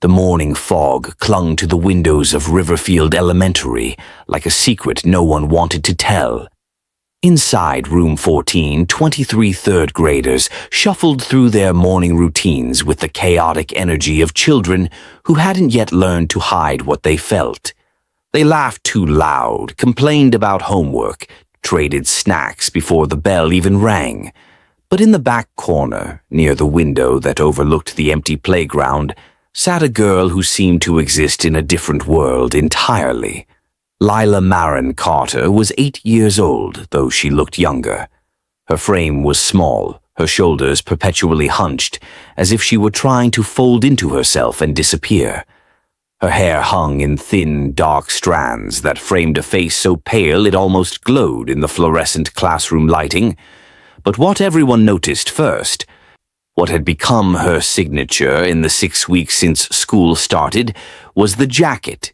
The morning fog clung to the windows of Riverfield Elementary like a secret no one wanted to tell. Inside room 14, 23 third graders shuffled through their morning routines with the chaotic energy of children who hadn't yet learned to hide what they felt. They laughed too loud, complained about homework, traded snacks before the bell even rang. But in the back corner, near the window that overlooked the empty playground, sat a girl who seemed to exist in a different world entirely. Lila Carter was 8 years old, though she looked younger. Her frame was small, her shoulders perpetually hunched, as if she were trying to fold into herself and disappear. Her hair hung in thin, dark strands that framed a face so pale it almost glowed in the fluorescent classroom lighting. But what everyone noticed first, what had become her signature in the 6 weeks since school started, was the jacket.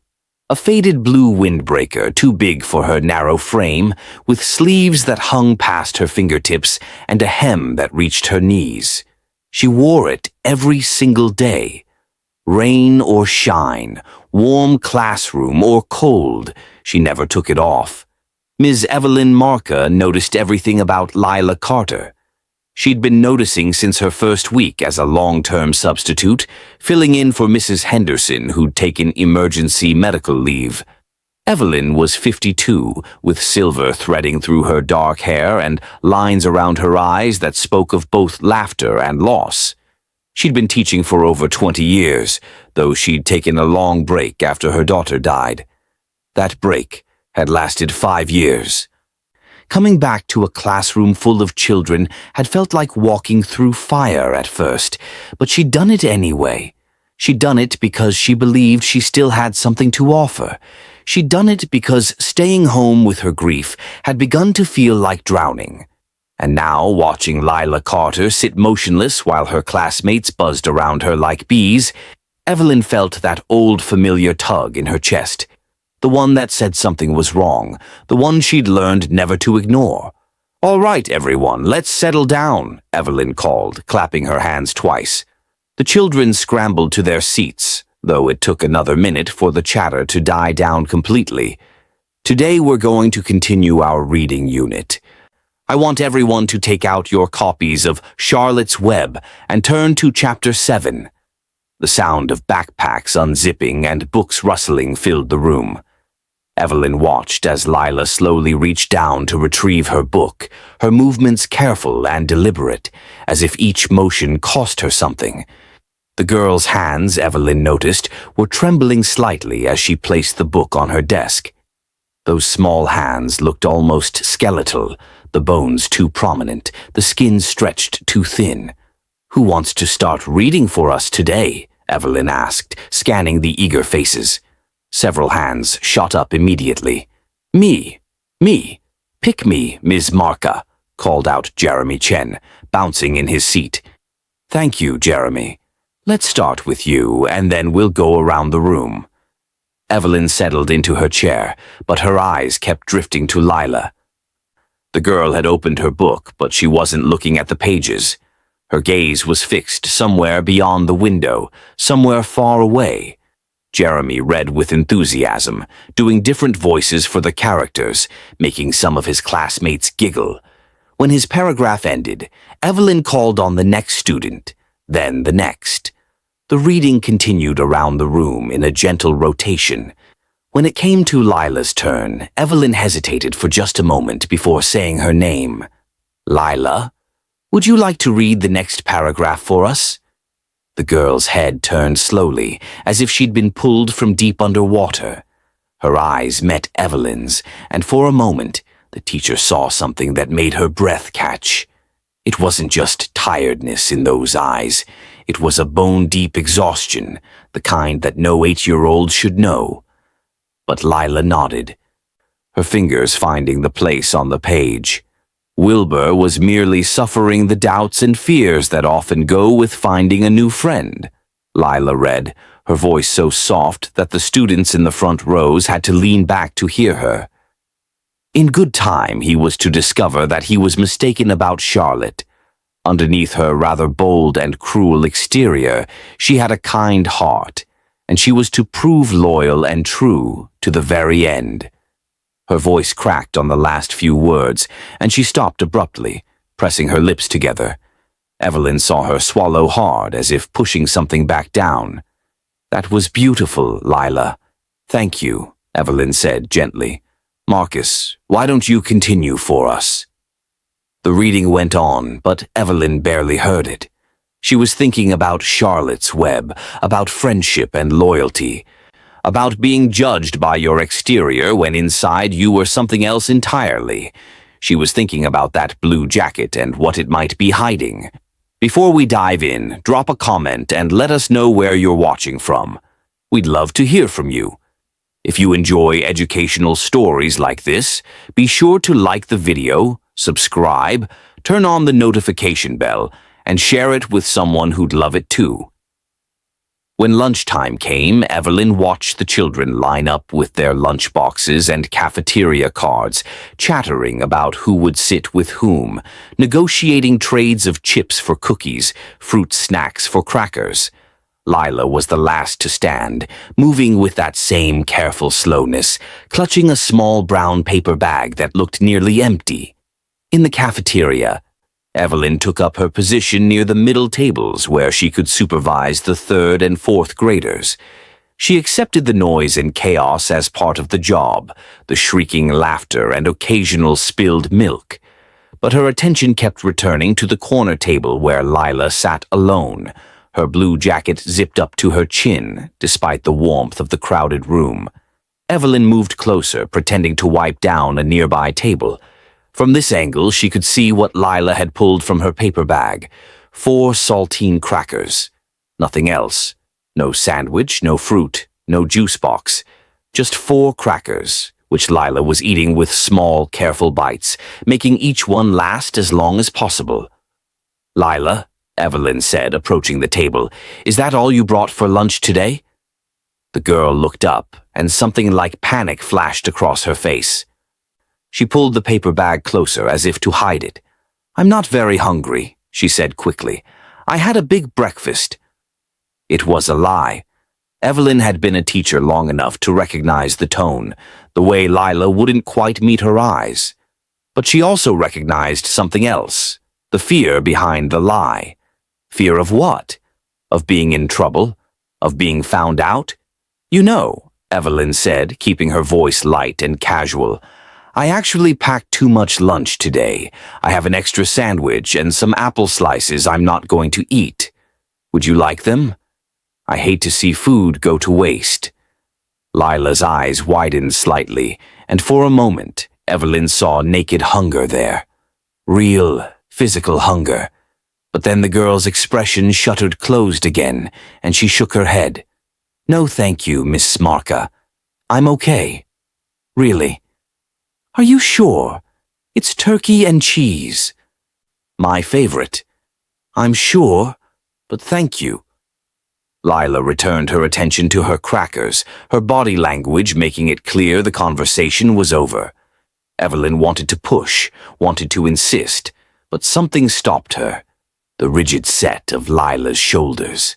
A faded blue windbreaker too big for her narrow frame, with sleeves that hung past her fingertips and a hem that reached her knees. She wore it every single day. Rain or shine, warm classroom or cold, she never took it off. Ms. Evelyn Marka noticed everything about Lila Carter. She'd been noticing since her first week as a long-term substitute, filling in for Mrs. Henderson, who'd taken emergency medical leave. Evelyn was 52, with silver threading through her dark hair and lines around her eyes that spoke of both laughter and loss. She'd been teaching for over 20 years, though she'd taken a long break after her daughter died. That break had lasted 5 years. Coming back to a classroom full of children had felt like walking through fire at first, but she'd done it anyway. She'd done it because she believed she still had something to offer. She'd done it because staying home with her grief had begun to feel like drowning. And now, watching Lila Carter sit motionless while her classmates buzzed around her like bees, Evelyn felt that old familiar tug in her chest. The one that said something was wrong, the one she'd learned never to ignore. "All right, everyone, let's settle down," Evelyn called, clapping her hands twice. The children scrambled to their seats, though it took another minute for the chatter to die down completely. "Today we're going to continue our reading unit. I want everyone to take out your copies of Charlotte's Web and turn to Chapter 7. The sound of backpacks unzipping and books rustling filled the room. Evelyn watched as Lila slowly reached down to retrieve her book, her movements careful and deliberate, as if each motion cost her something. The girl's hands, Evelyn noticed, were trembling slightly as she placed the book on her desk. Those small hands looked almost skeletal, the bones too prominent, the skin stretched too thin. "Who wants to start reading for us today?" Evelyn asked, scanning the eager faces. Several hands shot up immediately. Me. Pick me, Ms. Marka," called out Jeremy Chen, bouncing in his seat. "Thank you, Jeremy. Let's start with you, and then we'll go around the room." Evelyn settled into her chair, but her eyes kept drifting to Lila. The girl had opened her book, but she wasn't looking at the pages. Her gaze was fixed somewhere beyond the window, somewhere far away. Jeremy read with enthusiasm, doing different voices for the characters, making some of his classmates giggle. When his paragraph ended, Evelyn called on the next student, then the next. The reading continued around the room in a gentle rotation. When it came to Lila's turn, Evelyn hesitated for just a moment before saying her name. "Lila, would you like to read the next paragraph for us?" The girl's head turned slowly, as if she'd been pulled from deep underwater. Her eyes met Evelyn's, and for a moment, the teacher saw something that made her breath catch. It wasn't just tiredness in those eyes. It was a bone-deep exhaustion, the kind that no 8-year-old should know. But Lila nodded, her fingers finding the place on the page. Wilbur was merely suffering the doubts and fears that often go with finding a new friend. Lila read, her voice so soft that the students in the front rows had to lean back to hear her. In good time, he was to discover that he was mistaken about Charlotte. Underneath her rather bold and cruel exterior, she had a kind heart. and she was to prove loyal and true to the very end. Her voice cracked on the last few words, and she stopped abruptly, pressing her lips together. Evelyn saw her swallow hard, as if pushing something back down. "That was beautiful, Lila. Thank you," Evelyn said gently. "Marcus, why don't you continue for us?" The reading went on, but Evelyn barely heard it. She was thinking about Charlotte's Web, about friendship and loyalty, about being judged by your exterior when inside you were something else entirely. She was thinking about that blue jacket and what it might be hiding. Before we dive in, drop a comment and let us know where you're watching from. We'd love to hear from you. If you enjoy educational stories like this, be sure to like the video, subscribe, turn on the notification bell, and share it with someone who'd love it too. When lunchtime came, Evelyn watched the children line up with their lunchboxes and cafeteria cards, chattering about who would sit with whom, negotiating trades of chips for cookies, fruit snacks for crackers. Lila was the last to stand, moving with that same careful slowness, clutching a small brown paper bag that looked nearly empty. In the cafeteria, Evelyn took up her position near the middle tables where she could supervise the 3rd and 4th graders. She accepted the noise and chaos as part of the job, the shrieking laughter and occasional spilled milk. But her attention kept returning to the corner table where Lila sat alone, her blue jacket zipped up to her chin, despite the warmth of the crowded room. Evelyn moved closer, pretending to wipe down a nearby table. From this angle, she could see what Lila had pulled from her paper bag. 4 saltine crackers. Nothing else. No sandwich, no fruit, no juice box. Just 4 crackers, which Lila was eating with small, careful bites, making each one last as long as possible. "Lila," Evelyn said, approaching the table, "is that all you brought for lunch today?" The girl looked up, and something like panic flashed across her face. She pulled the paper bag closer as if to hide it. "I'm not very hungry," she said quickly. "I had a big breakfast." It was a lie. Evelyn had been a teacher long enough to recognize the tone, the way Lila wouldn't quite meet her eyes. But she also recognized something else, the fear behind the lie. Fear of what? Of being in trouble? Of being found out? "You know," Evelyn said, keeping her voice light and casual, "I actually packed too much lunch today. I have an extra sandwich and some apple slices I'm not going to eat. Would you like them? I hate to see food go to waste." Lila's eyes widened slightly, and for a moment, Evelyn saw naked hunger there. Real, physical hunger. But then the girl's expression shuttered closed again, and she shook her head. "No, thank you, Miss Marka. I'm okay. Really." "Are you sure? It's turkey and cheese." "My favorite." "I'm sure, but thank you." Lila returned her attention to her crackers, her body language making it clear the conversation was over. Evelyn wanted to push, wanted to insist, but something stopped her. The rigid set of Lila's shoulders,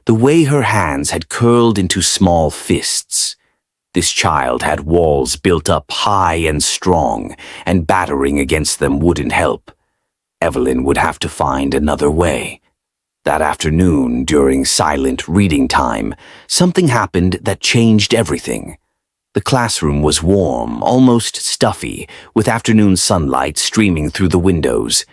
the way her hands had curled into small fists. This child had walls built up high and strong, and battering against them wouldn't help. Evelyn would have to find another way. That afternoon, during silent reading time, something happened that changed everything. The classroom was warm, almost stuffy, with afternoon sunlight streaming through the windows.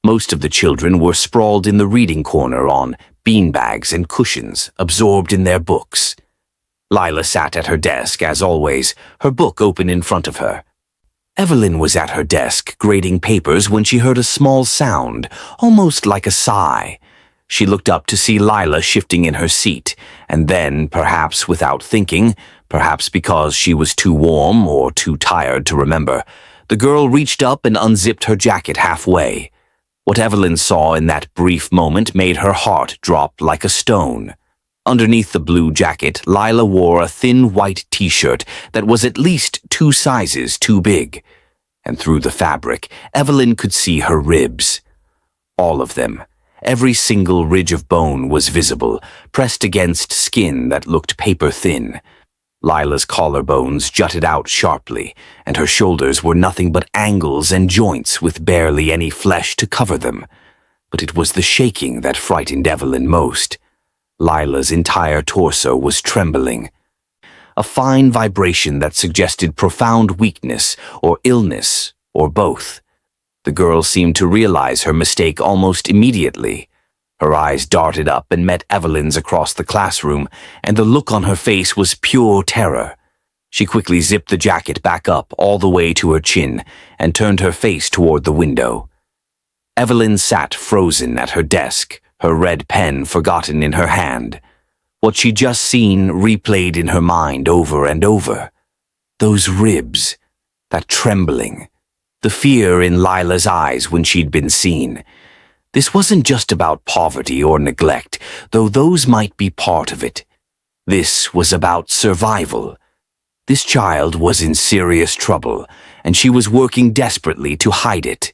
Most of the children were sprawled in the reading corner on beanbags and cushions, absorbed in their books. Lila sat at her desk, as always, her book open in front of her. Evelyn was at her desk, grading papers, when she heard a small sound, almost like a sigh. She looked up to see Lila shifting in her seat, and then, perhaps without thinking, perhaps because she was too warm or too tired to remember, the girl reached up and unzipped her jacket halfway. What Evelyn saw in that brief moment made her heart drop like a stone. Underneath the blue jacket, Lila wore a thin white t-shirt that was at least 2 sizes too big. And through the fabric, Evelyn could see her ribs. All of them. Every single ridge of bone was visible, pressed against skin that looked paper-thin. Lila's collarbones jutted out sharply, and her shoulders were nothing but angles and joints with barely any flesh to cover them. But it was the shaking that frightened Evelyn most. Lila's entire torso was trembling. A fine vibration that suggested profound weakness or illness, or both. The girl seemed to realize her mistake almost immediately. Her eyes darted up and met Evelyn's across the classroom, and the look on her face was pure terror. She quickly zipped the jacket back up all the way to her chin and turned her face toward the window. Evelyn sat frozen at her desk, her red pen forgotten in her hand. What she'd just seen replayed in her mind over and over. Those ribs, that trembling, the fear in Lila's eyes when she'd been seen. This wasn't just about poverty or neglect, though those might be part of it. This was about survival. This child was in serious trouble, and she was working desperately to hide it.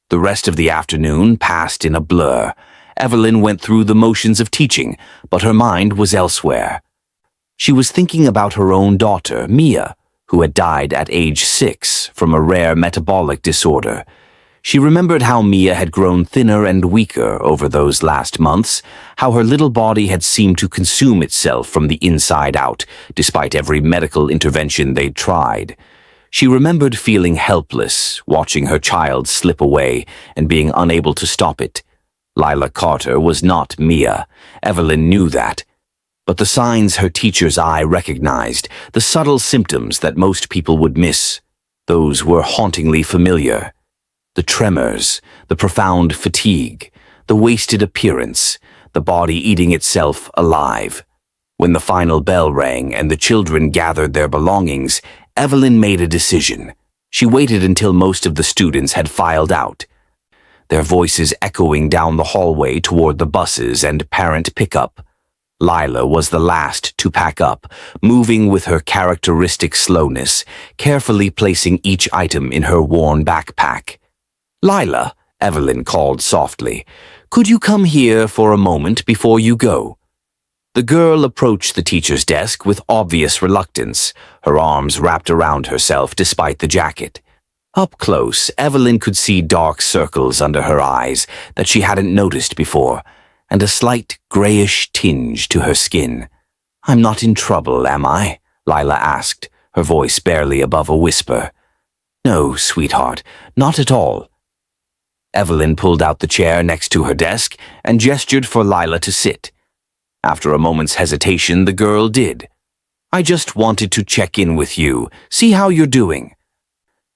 The rest of the afternoon passed in a blur. Evelyn went through the motions of teaching, but her mind was elsewhere. She was thinking about her own daughter, Mia, who had died at age 6 from a rare metabolic disorder. She remembered how Mia had grown thinner and weaker over those last months, how her little body had seemed to consume itself from the inside out, despite every medical intervention they'd tried. She remembered feeling helpless, watching her child slip away and being unable to stop it. Lila Carter was not Mia. Evelyn knew that. But the signs her teacher's eye recognized, the subtle symptoms that most people would miss, those were hauntingly familiar. The tremors, the profound fatigue, the wasted appearance, the body eating itself alive. When the final bell rang and the children gathered their belongings, Evelyn made a decision. She waited until most of the students had filed out, their voices echoing down the hallway toward the buses and parent pickup. Lila was the last to pack up, moving with her characteristic slowness, carefully placing each item in her worn backpack. "Lila," Evelyn called softly, "could you come here for a moment before you go?" The girl approached the teacher's desk with obvious reluctance, her arms wrapped around herself despite the jacket. Up close, Evelyn could see dark circles under her eyes that she hadn't noticed before, and a slight grayish tinge to her skin. "I'm not in trouble, am I?" Lila asked, her voice barely above a whisper. "No, sweetheart, not at all." Evelyn pulled out the chair next to her desk and gestured for Lila to sit. After a moment's hesitation, the girl did. "I just wanted to check in with you, see how you're doing.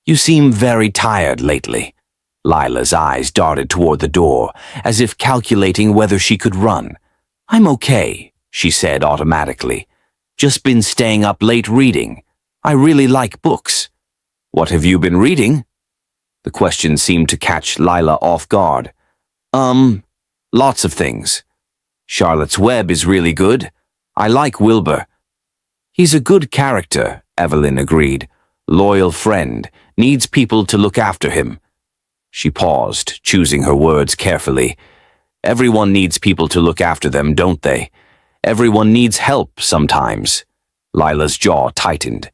You seem very tired lately." Lila's eyes darted toward the door, as if calculating whether she could run. "I'm okay," she said automatically. "Just been staying up late reading. I really like books." "What have you been reading?" The question seemed to catch Lila off guard. Lots of things. Charlotte's Web is really good. I like Wilbur." "He's a good character," Evelyn agreed. "Loyal friend, needs people to look after him." She paused, choosing her words carefully. "Everyone needs people to look after them, don't they? Everyone needs help sometimes." Lila's jaw tightened.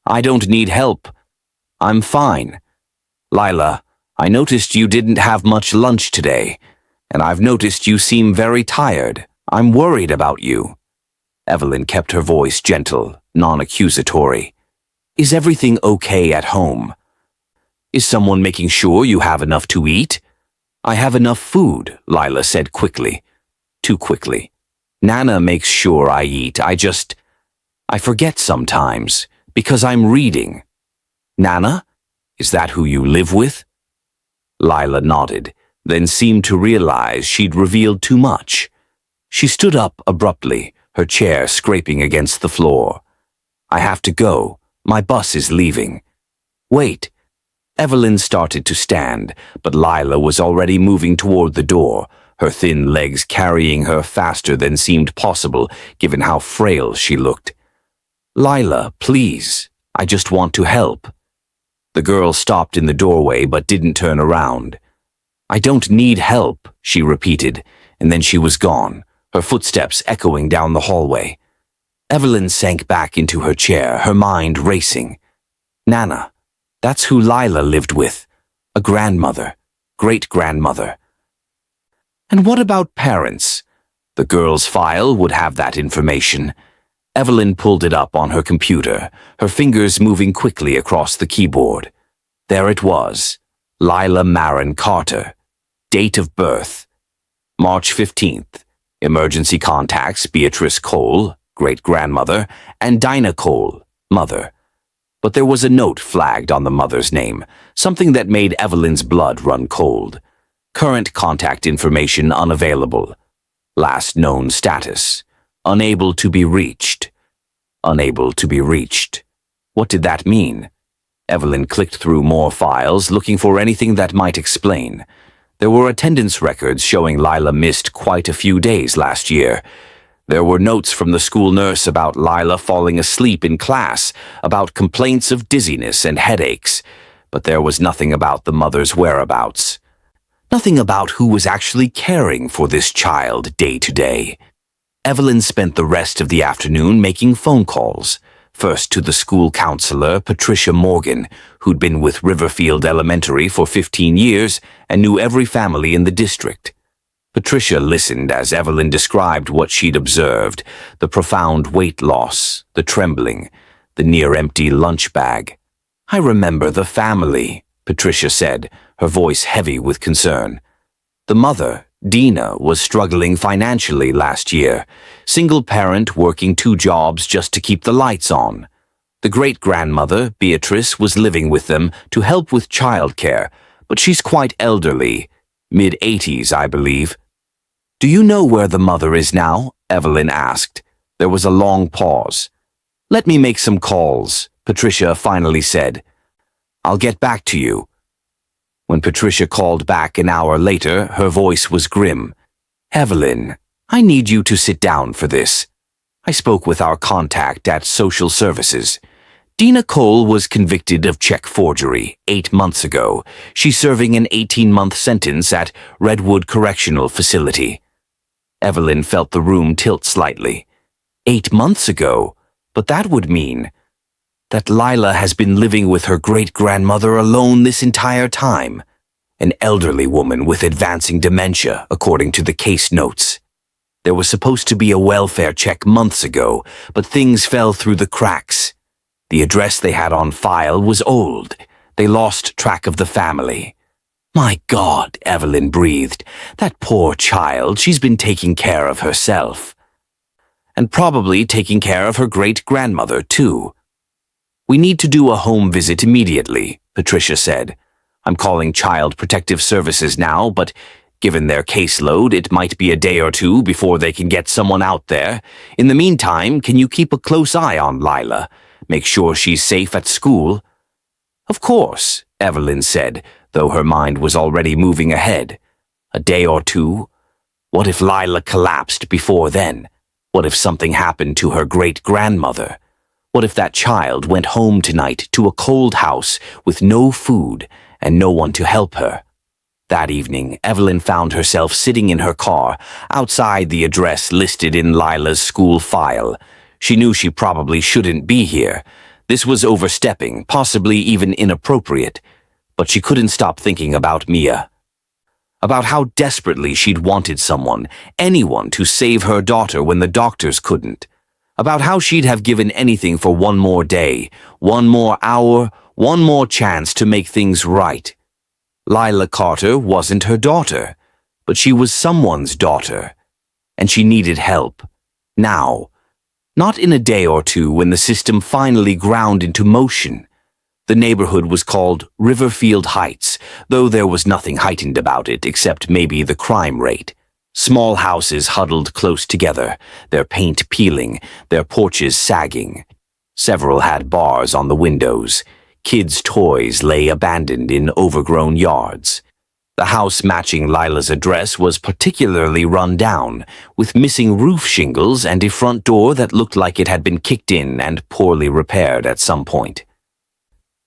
"I don't need help. I'm fine. Lila, I noticed you didn't have much lunch today, and I've noticed you seem very tired. I'm worried about you." Evelyn kept her voice gentle, non-accusatory. "Is everything okay at home? Is someone making sure you have enough to eat?" "I have enough food," Lila said quickly. Too quickly. "Nana makes sure I eat. I forget sometimes, because I'm reading." "Nana? Is that who you live with?" Lila nodded, then seemed to realize she'd revealed too much. She stood up abruptly, her chair scraping against the floor. "I have to go. My bus is leaving." "Wait." Evelyn started to stand, but Lila was already moving toward the door, her thin legs carrying her faster than seemed possible given how frail she looked. "Lila, please. I just want to help." The girl stopped in the doorway but didn't turn around. "I don't need help," she repeated, and then she was gone, her footsteps echoing down the hallway. Evelyn sank back into her chair, her mind racing. Nana, that's who Lila lived with. A grandmother, great-grandmother. And what about parents? The girl's file would have that information. Evelyn pulled it up on her computer, her fingers moving quickly across the keyboard. There it was, Lila Carter. Date of birth, March 15th. Emergency contacts, Beatrice Cole, great-grandmother, and Dinah Cole, mother. But there was a note flagged on the mother's name, something that made Evelyn's blood run cold. Current contact information unavailable. Last known status, unable to be reached. Unable to be reached. What did that mean? Evelyn clicked through more files, looking for anything that might explain. There were attendance records showing Lila missed quite a few days last year. There were notes from the school nurse about Lila falling asleep in class, about complaints of dizziness and headaches, but there was nothing about the mother's whereabouts. Nothing about who was actually caring for this child day to day. Evelyn spent the rest of the afternoon making phone calls, first to the school counselor, Patricia Morgan, who'd been with Riverfield Elementary for 15 years and knew every family in the district. Patricia listened as Evelyn described what she'd observed, the profound weight loss, the trembling, the near-empty lunch bag. "I remember the family," Patricia said, her voice heavy with concern. The mother, Dina, was struggling financially last year, single parent working 2 jobs just to keep the lights on. The great-grandmother, Beatrice, was living with them to help with childcare, but she's quite elderly, mid-80s, I believe. "Do you know where the mother is now?" Evelyn asked. There was a long pause. "Let me make some calls," Patricia finally said. "I'll get back to you." When Patricia called back an hour later, her voice was grim. "Evelyn, I need you to sit down for this. I spoke with our contact at Social Services. Dina Cole was convicted of check forgery 8 months ago. She's serving an 18-month sentence at Redwood Correctional Facility." Evelyn felt the room tilt slightly. 8 months ago? But that would mean that Lila has been living with her great-grandmother alone this entire time. An elderly woman with advancing dementia, according to the case notes. There was supposed to be a welfare check months ago, but things fell through the cracks. The address they had on file was old. They lost track of the family. "My God," Evelyn breathed. "That poor child, she's been taking care of herself. And probably taking care of her great-grandmother, too." "We need to do a home visit immediately," Patricia said. "I'm calling Child Protective Services now, but given their caseload, it might be a day or 2 before they can get someone out there. In the meantime, can you keep a close eye on Lila? Make sure she's safe at school?" "Of course," Evelyn said, though her mind was already moving ahead. A day or 2? What if Lila collapsed before then? What if something happened to her great-grandmother? What if that child went home tonight to a cold house with no food and no one to help her? That evening, Evelyn found herself sitting in her car, outside the address listed in Lila's school file. She knew she probably shouldn't be here. This was overstepping, possibly even inappropriate. But she couldn't stop thinking about Mia. About how desperately she'd wanted someone, anyone, to save her daughter when the doctors couldn't. About how she'd have given anything for one more day, one more hour, one more chance to make things right. Lila Carter wasn't her daughter, but she was someone's daughter. And she needed help. Now. Not in a day or 2 when the system finally ground into motion. The neighborhood was called Riverfield Heights, though there was nothing heightened about it except maybe the crime rate. Small houses huddled close together, their paint peeling, their porches sagging. Several had bars on the windows. Kids' toys lay abandoned in overgrown yards. The house matching Lila's address was particularly run down, with missing roof shingles and a front door that looked like it had been kicked in and poorly repaired at some point.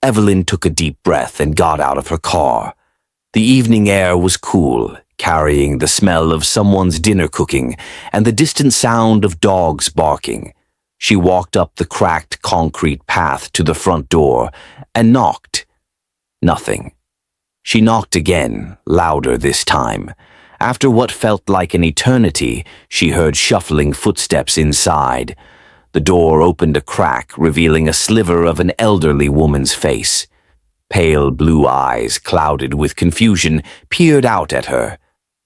Evelyn took a deep breath and got out of her car. The evening air was cool, carrying the smell of someone's dinner cooking and the distant sound of dogs barking. She walked up the cracked concrete path to the front door and knocked. Nothing. She knocked again, louder this time. After what felt like an eternity, she heard shuffling footsteps inside. The door opened a crack, revealing a sliver of an elderly woman's face. Pale blue eyes, clouded with confusion, peered out at her.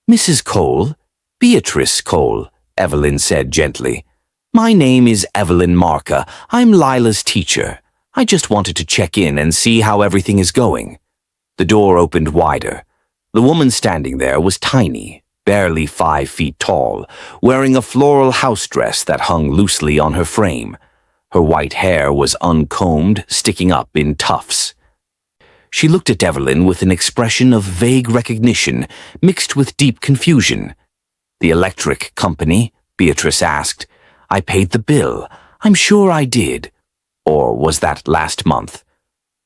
"Mrs. Cole? Beatrice Cole," Evelyn said gently. "My name is Evelyn Marka. I'm Lila's teacher. I just wanted to check in and see how everything is going." The door opened wider. The woman standing there was tiny, barely 5 feet tall, wearing a floral house dress that hung loosely on her frame. Her white hair was uncombed, sticking up in tufts. She looked at Evelyn with an expression of vague recognition, mixed with deep confusion. "The electric company?" Beatrice asked. "I paid the bill. I'm sure I did. Or was that last month?"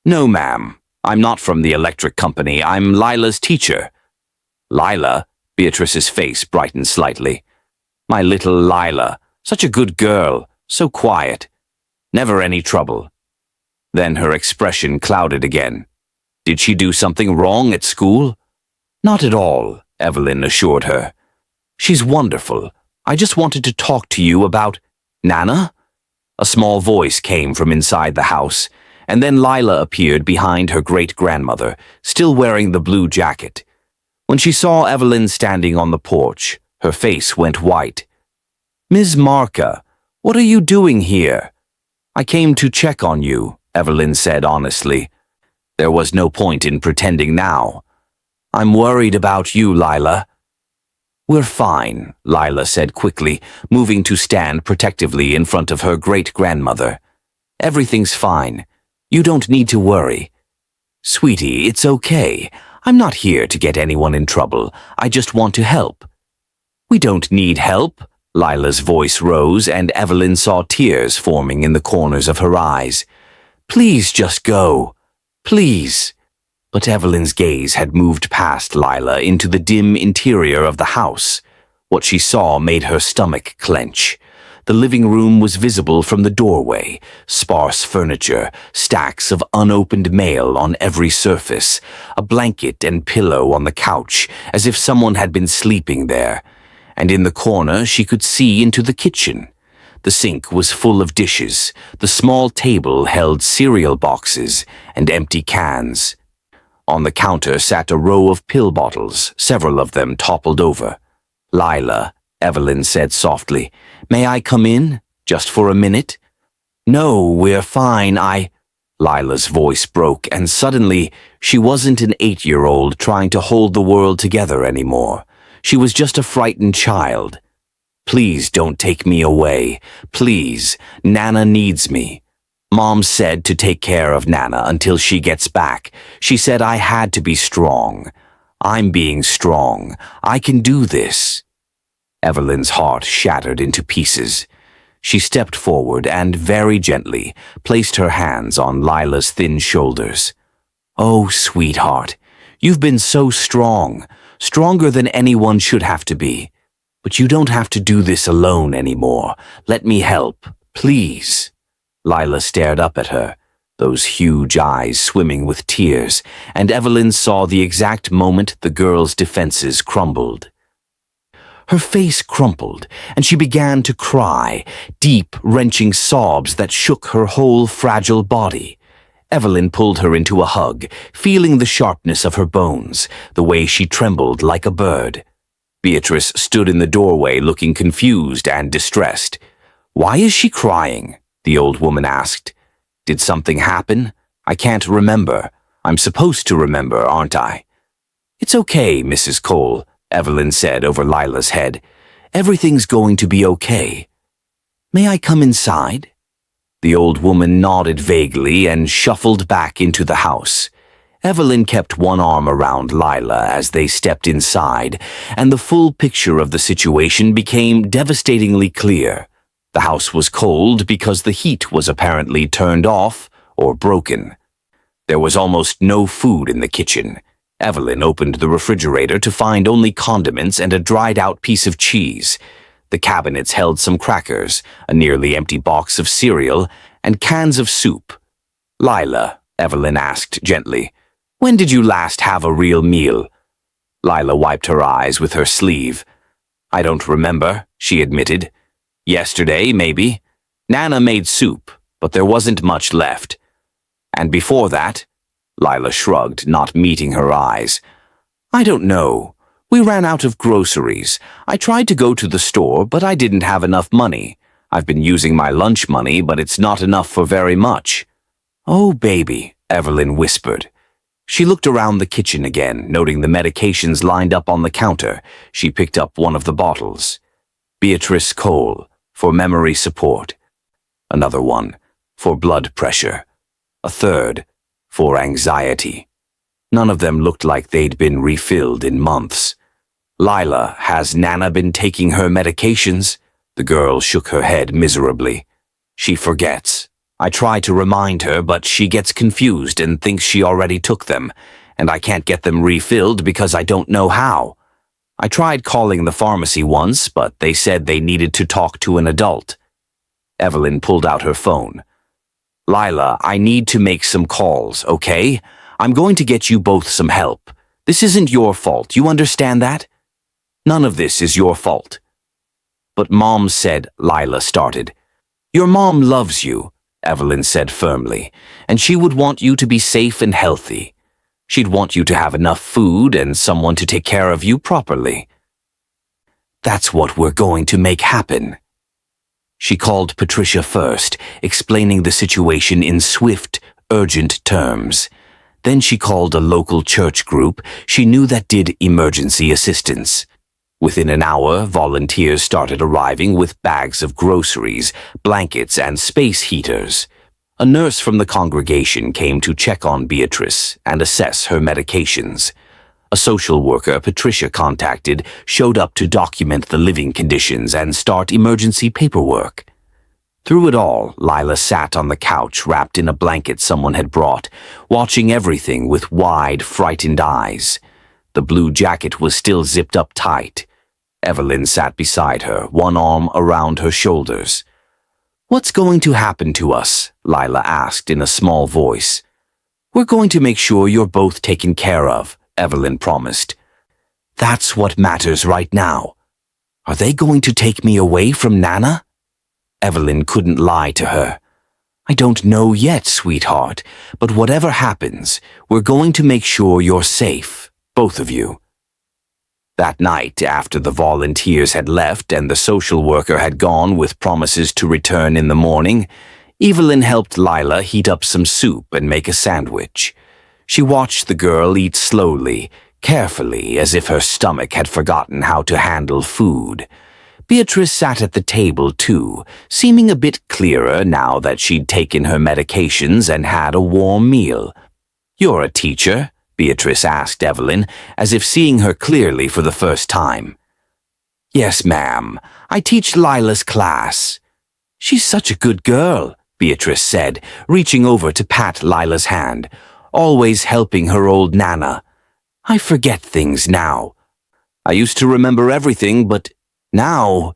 "No, ma'am. I'm not from the electric company. I'm Lila's teacher." "Lila?" Beatrice's face brightened slightly. "My little Lila. Such a good girl. So quiet. Never any trouble." Then her expression clouded again. "Did she do something wrong at school?" "Not at all," Evelyn assured her. "She's wonderful. I just wanted to talk to you about—" "Nana?" A small voice came from inside the house, and then Lila appeared behind her great-grandmother, still wearing the blue jacket. When she saw Evelyn standing on the porch, her face went white. "Ms. Marka, what are you doing here?" "I came to check on you," Evelyn said honestly. There was no point in pretending now. "I'm worried about you, Lila." "We're fine," Lila said quickly, moving to stand protectively in front of her great-grandmother. "Everything's fine. You don't need to worry." "Sweetie, it's okay. I'm not here to get anyone in trouble. I just want to help." "We don't need help." Lila's voice rose, and Evelyn saw tears forming in the corners of her eyes. "Please just go. Please." But Evelyn's gaze had moved past Lila into the dim interior of the house. What she saw made her stomach clench. The living room was visible from the doorway, sparse furniture, stacks of unopened mail on every surface, a blanket and pillow on the couch, as if someone had been sleeping there. And in the corner she could see into the kitchen. The sink was full of dishes. The small table held cereal boxes and empty cans. On the counter sat a row of pill bottles, several of them toppled over. "Lila," Evelyn said softly, "may I come in? Just for a minute?" "No, we're fine, Lila's voice broke, and suddenly she wasn't an 8-year-old trying to hold the world together anymore. She was just a frightened child. "Please don't take me away. Please, Nana needs me. Mom said to take care of Nana until she gets back. She said I had to be strong. I'm being strong. I can do this." Evelyn's heart shattered into pieces. She stepped forward and, very gently, placed her hands on Lila's thin shoulders. "Oh, sweetheart, you've been so strong, stronger than anyone should have to be. But you don't have to do this alone anymore. Let me help, please." Lila stared up at her, those huge eyes swimming with tears, and Evelyn saw the exact moment the girl's defenses crumbled. Her face crumpled, and she began to cry, deep, wrenching sobs that shook her whole fragile body. Evelyn pulled her into a hug, feeling the sharpness of her bones, the way she trembled like a bird. Beatrice stood in the doorway looking confused and distressed. "Why is she crying?" the old woman asked. "Did something happen? I can't remember. I'm supposed to remember, aren't I?" "It's okay, Mrs. Cole," Evelyn said over Lila's head. "Everything's going to be okay. May I come inside?" The old woman nodded vaguely and shuffled back into the house. Evelyn kept one arm around Lila as they stepped inside, and the full picture of the situation became devastatingly clear. The house was cold because the heat was apparently turned off or broken. There was almost no food in the kitchen. Evelyn opened the refrigerator to find only condiments and a dried-out piece of cheese. The cabinets held some crackers, a nearly empty box of cereal, and cans of soup. "Lila," Evelyn asked gently, "when did you last have a real meal?" Lila wiped her eyes with her sleeve. "I don't remember," she admitted. "Yesterday, maybe. Nana made soup, but there wasn't much left. And before that?" Lila shrugged, not meeting her eyes. "I don't know. We ran out of groceries. I tried to go to the store, but I didn't have enough money. I've been using my lunch money, but it's not enough for very much." "Oh, baby," Evelyn whispered. She looked around the kitchen again, noting the medications lined up on the counter. She picked up one of the bottles. Beatrice Cole, for memory support. Another one, for blood pressure. A third, for anxiety. None of them looked like they'd been refilled in months. "Lila, has Nana been taking her medications?" The girl shook her head miserably. "She forgets. I try to remind her, but she gets confused and thinks she already took them, and I can't get them refilled because I don't know how. I tried calling the pharmacy once, but they said they needed to talk to an adult." Evelyn pulled out her phone. "Lila, I need to make some calls, okay? I'm going to get you both some help. This isn't your fault, you understand that? None of this is your fault." "But Mom said," Lila started. "Your mom loves you," Evelyn said firmly, "and she would want you to be safe and healthy. She'd want you to have enough food and someone to take care of you properly. That's what we're going to make happen." She called Patricia first, explaining the situation in swift, urgent terms. Then she called a local church group she knew that did emergency assistance. Within an hour, volunteers started arriving with bags of groceries, blankets, and space heaters. A nurse from the congregation came to check on Beatrice and assess her medications. A social worker Patricia contacted showed up to document the living conditions and start emergency paperwork. Through it all, Lila sat on the couch wrapped in a blanket someone had brought, watching everything with wide, frightened eyes. The blue jacket was still zipped up tight. Evelyn sat beside her, one arm around her shoulders. "What's going to happen to us?" Lila asked in a small voice. "We're going to make sure you're both taken care of," Evelyn promised. "That's what matters right now. Are they going to take me away from Nana?" Evelyn couldn't lie to her. "I don't know yet, sweetheart, but whatever happens, we're going to make sure you're safe, both of you." That night, after the volunteers had left and the social worker had gone with promises to return in the morning, Evelyn helped Lila heat up some soup and make a sandwich. She watched the girl eat slowly, carefully, as if her stomach had forgotten how to handle food. Beatrice sat at the table too, seeming a bit clearer now that she'd taken her medications and had a warm meal. "You're a teacher?" Beatrice asked Evelyn, as if seeing her clearly for the first time. "Yes, ma'am. I teach Lila's class." "She's such a good girl," Beatrice said, reaching over to pat Lila's hand, "always helping her old Nana. I forget things now. I used to remember everything, but now—"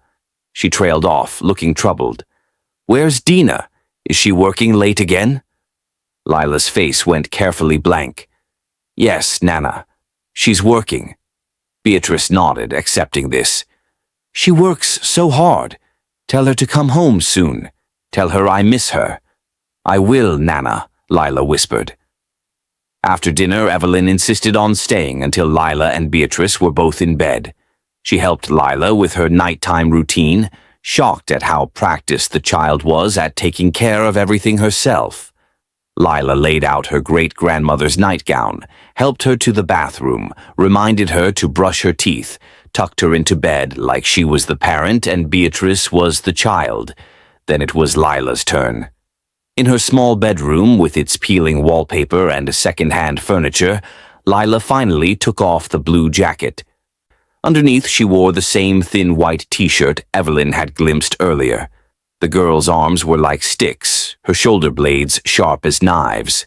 She trailed off, looking troubled. "Where's Dina? Is she working late again?" Lila's face went carefully blank. "Yes, Nana. She's working." Beatrice nodded, accepting this. "She works so hard. Tell her to come home soon. Tell her I miss her." "I will, Nana," Lila whispered. After dinner, Evelyn insisted on staying until Lila and Beatrice were both in bed. She helped Lila with her nighttime routine, shocked at how practiced the child was at taking care of everything herself. Lila laid out her great-grandmother's nightgown, helped her to the bathroom, reminded her to brush her teeth, tucked her into bed like she was the parent and Beatrice was the child. Then it was Lila's turn. In her small bedroom with its peeling wallpaper and second-hand furniture, Lila finally took off the blue jacket. Underneath, she wore the same thin white t-shirt Evelyn had glimpsed earlier. The girl's arms were like sticks, her shoulder blades sharp as knives.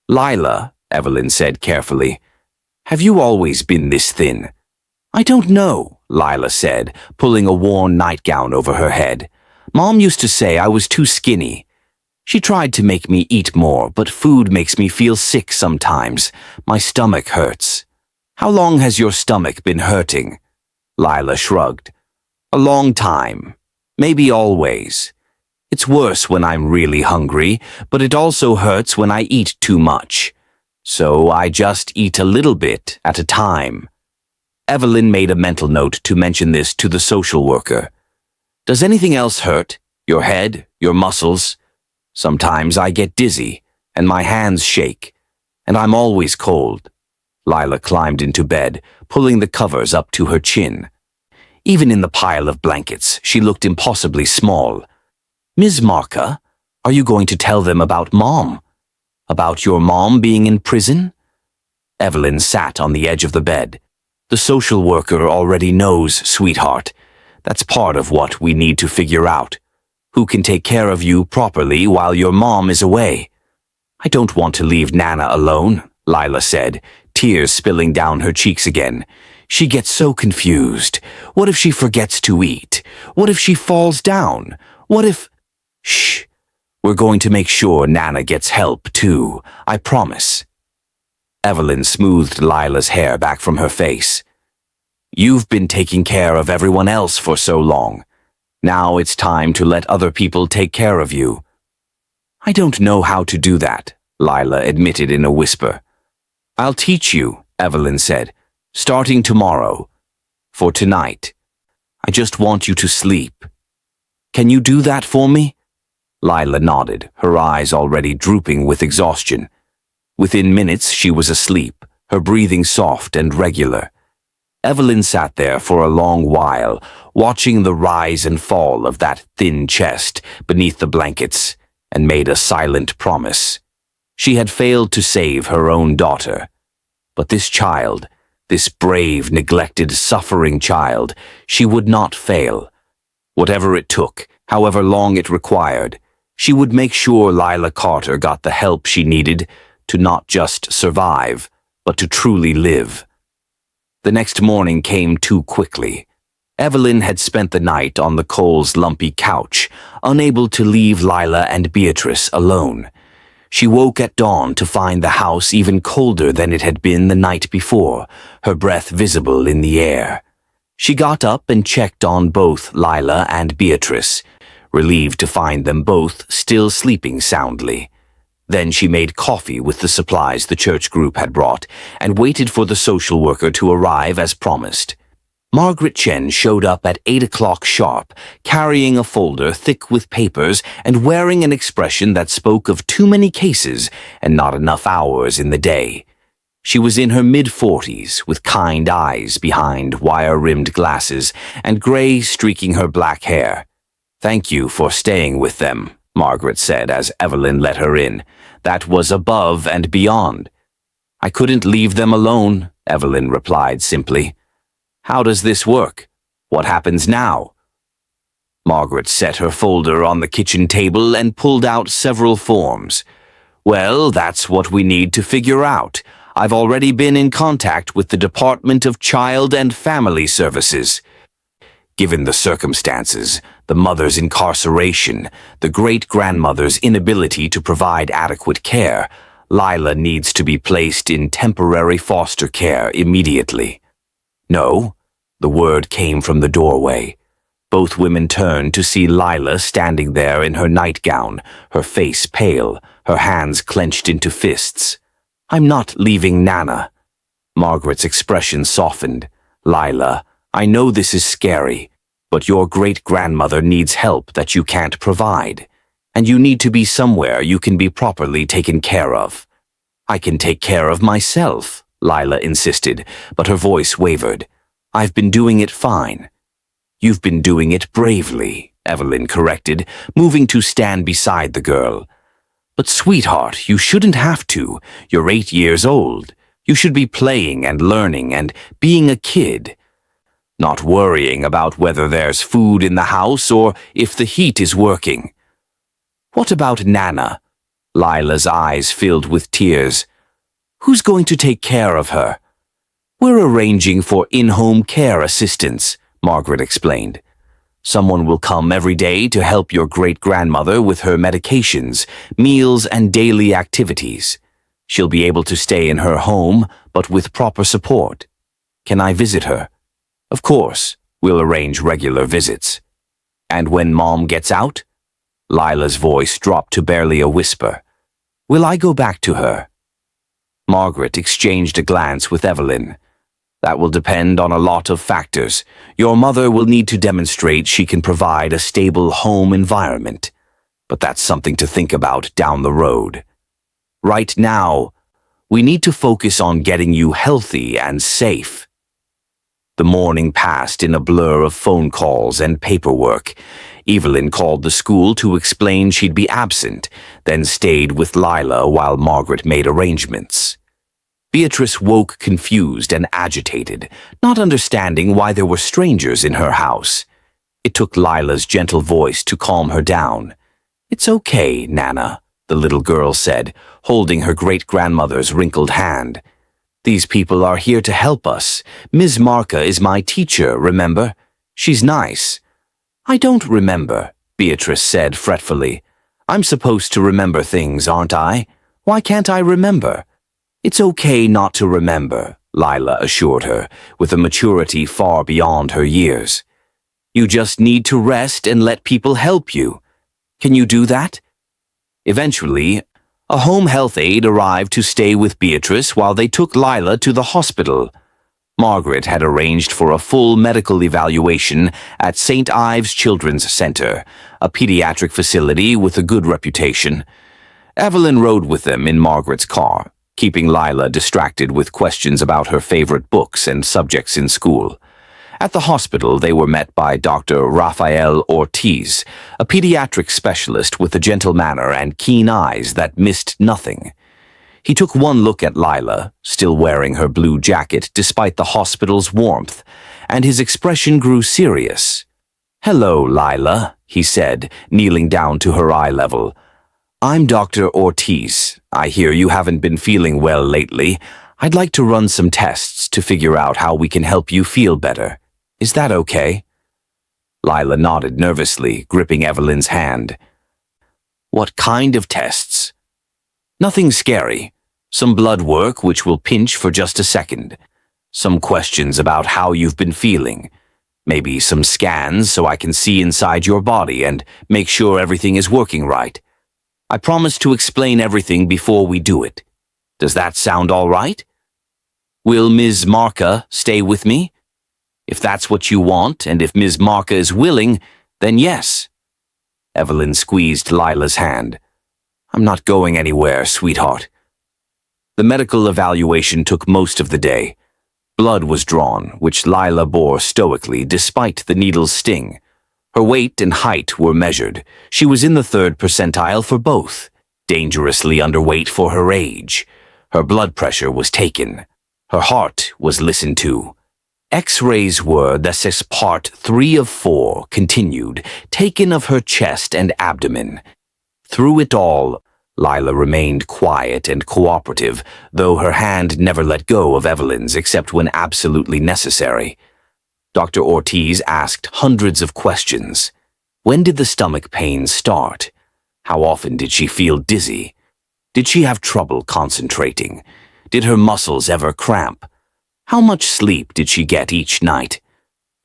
"Lila," Evelyn said carefully, Have you always been this thin? I don't know, Lila said, pulling a worn nightgown over her head. Mom used to say I was too skinny. She tried to make me eat more, but food makes me feel sick sometimes. My stomach hurts. How long has your stomach been hurting? Lila shrugged. A long time. Maybe always. It's worse when I'm really hungry, but it also hurts when I eat too much. So I just eat a little bit at a time. Evelyn made a mental note to mention this to the social worker. Does anything else hurt? Your head? Your muscles? Sometimes I get dizzy, and my hands shake, and I'm always cold. Lila climbed into bed, pulling the covers up to her chin. Even in the pile of blankets, she looked impossibly small. Ms. Marka, are you going to tell them about Mom? About your mom being in prison? Evelyn sat on the edge of the bed. The social worker already knows, sweetheart. That's part of what we need to figure out. Who can take care of you properly while your mom is away? I don't want to leave Nana alone, Lila said, tears spilling down her cheeks again. She gets so confused. What if she forgets to eat? What if she falls down? What if... Shh. We're going to make sure Nana gets help, too. I promise. Evelyn smoothed Lila's hair back from her face. You've been taking care of everyone else for so long. Now it's time to let other people take care of you. I don't know how to do that, Lila admitted in a whisper. I'll teach you, Evelyn said, starting tomorrow. For tonight. I just want you to sleep. Can you do that for me? Lila nodded, her eyes already drooping with exhaustion. Within minutes she was asleep, her breathing soft and regular. Evelyn sat there for a long while, watching the rise and fall of that thin chest beneath the blankets, and made a silent promise. She had failed to save her own daughter. But this child, this brave, neglected, suffering child, she would not fail. Whatever it took, however long it required, she would make sure Lila Carter got the help she needed to not just survive, but to truly live. The next morning came too quickly. Evelyn had spent the night on the Coles' lumpy couch, unable to leave Lila and Beatrice alone. She woke at dawn to find the house even colder than it had been the night before, her breath visible in the air. She got up and checked on both Lila and Beatrice, relieved to find them both still sleeping soundly. Then she made coffee with the supplies the church group had brought and waited for the social worker to arrive as promised. Margaret Chen showed up at 8 o'clock sharp, carrying a folder thick with papers and wearing an expression that spoke of too many cases and not enough hours in the day. She was in her mid-40s, with kind eyes behind wire-rimmed glasses and gray streaking her black hair. Thank you for staying with them, Margaret said as Evelyn let her in. That was above and beyond. I couldn't leave them alone, Evelyn replied simply. How does this work? What happens now? Margaret set her folder on the kitchen table and pulled out several forms. Well, that's what we need to figure out. I've already been in contact with the Department of Child and Family Services. Given the circumstances, the mother's incarceration, the great-grandmother's inability to provide adequate care, Lila needs to be placed in temporary foster care immediately. No, the word came from the doorway. Both women turned to see Lila standing there in her nightgown, her face pale, her hands clenched into fists. I'm not leaving Nana. Margaret's expression softened. Lila, I know this is scary, but your great-grandmother needs help that you can't provide, and you need to be somewhere you can be properly taken care of. I can take care of myself, Lila insisted, but her voice wavered. I've been doing it fine. You've been doing it bravely, Evelyn corrected, moving to stand beside the girl. But sweetheart, you shouldn't have to. You're 8 years old. You should be playing and learning and being a kid. Not worrying about whether there's food in the house or if the heat is working. What about Nana? Lila's eyes filled with tears. Who's going to take care of her? We're arranging for in-home care assistance, Margaret explained. Someone will come every day to help your great-grandmother with her medications, meals, and daily activities. She'll be able to stay in her home, but with proper support. Can I visit her? Of course, we'll arrange regular visits. And when Mom gets out? Lila's voice dropped to barely a whisper. Will I go back to her? Margaret exchanged a glance with Evelyn. That will depend on a lot of factors. Your mother will need to demonstrate she can provide a stable home environment. But that's something to think about down the road. Right now, we need to focus on getting you healthy and safe. The morning passed in a blur of phone calls and paperwork. Evelyn called the school to explain she'd be absent, then stayed with Lila while Margaret made arrangements. Beatrice woke confused and agitated, not understanding why there were strangers in her house. It took Lila's gentle voice to calm her down. It's okay, Nana, the little girl said, holding her great-grandmother's wrinkled hand. These people are here to help us. Ms. Marka is my teacher, remember? She's nice. I don't remember, Beatrice said fretfully. I'm supposed to remember things, aren't I? Why can't I remember? It's okay not to remember, Lila assured her, with a maturity far beyond her years. You just need to rest and let people help you. Can you do that? Eventually, a home health aide arrived to stay with Beatrice while they took Lila to the hospital. Margaret had arranged for a full medical evaluation at St. Ives Children's Center, a pediatric facility with a good reputation. Evelyn rode with them in Margaret's car, keeping Lila distracted with questions about her favorite books and subjects in school. At the hospital, they were met by Dr. Rafael Ortiz, a pediatric specialist with a gentle manner and keen eyes that missed nothing. He took one look at Lila, still wearing her blue jacket despite the hospital's warmth, and his expression grew serious. Hello, Lila, he said, kneeling down to her eye level. I'm Dr. Ortiz. I hear you haven't been feeling well lately. I'd like to run some tests to figure out how we can help you feel better. Is that okay? Lila nodded nervously, gripping Evelyn's hand. What kind of tests? Nothing scary. Some blood work which will pinch for just a second. Some questions about how you've been feeling. Maybe some scans so I can see inside your body and make sure everything is working right. I promise to explain everything before we do it. Does that sound all right? Will Ms. Marka stay with me? If that's what you want, and if Ms. Marka is willing, then yes. Evelyn squeezed Lila's hand. I'm not going anywhere, sweetheart. The medical evaluation took most of the day. Blood was drawn, which Lila bore stoically despite the needle's sting. Her weight and height were measured. She was in the 3rd percentile for both, dangerously underweight for her age. Her blood pressure was taken. Her heart was listened to. X-rays were, this is part 3 of 4, continued, taken of her chest and abdomen. Through it all, Lila remained quiet and cooperative, though her hand never let go of Evelyn's except when absolutely necessary. Dr. Ortiz asked hundreds of questions. When did the stomach pains start? How often did she feel dizzy? Did she have trouble concentrating? Did her muscles ever cramp? How much sleep did she get each night?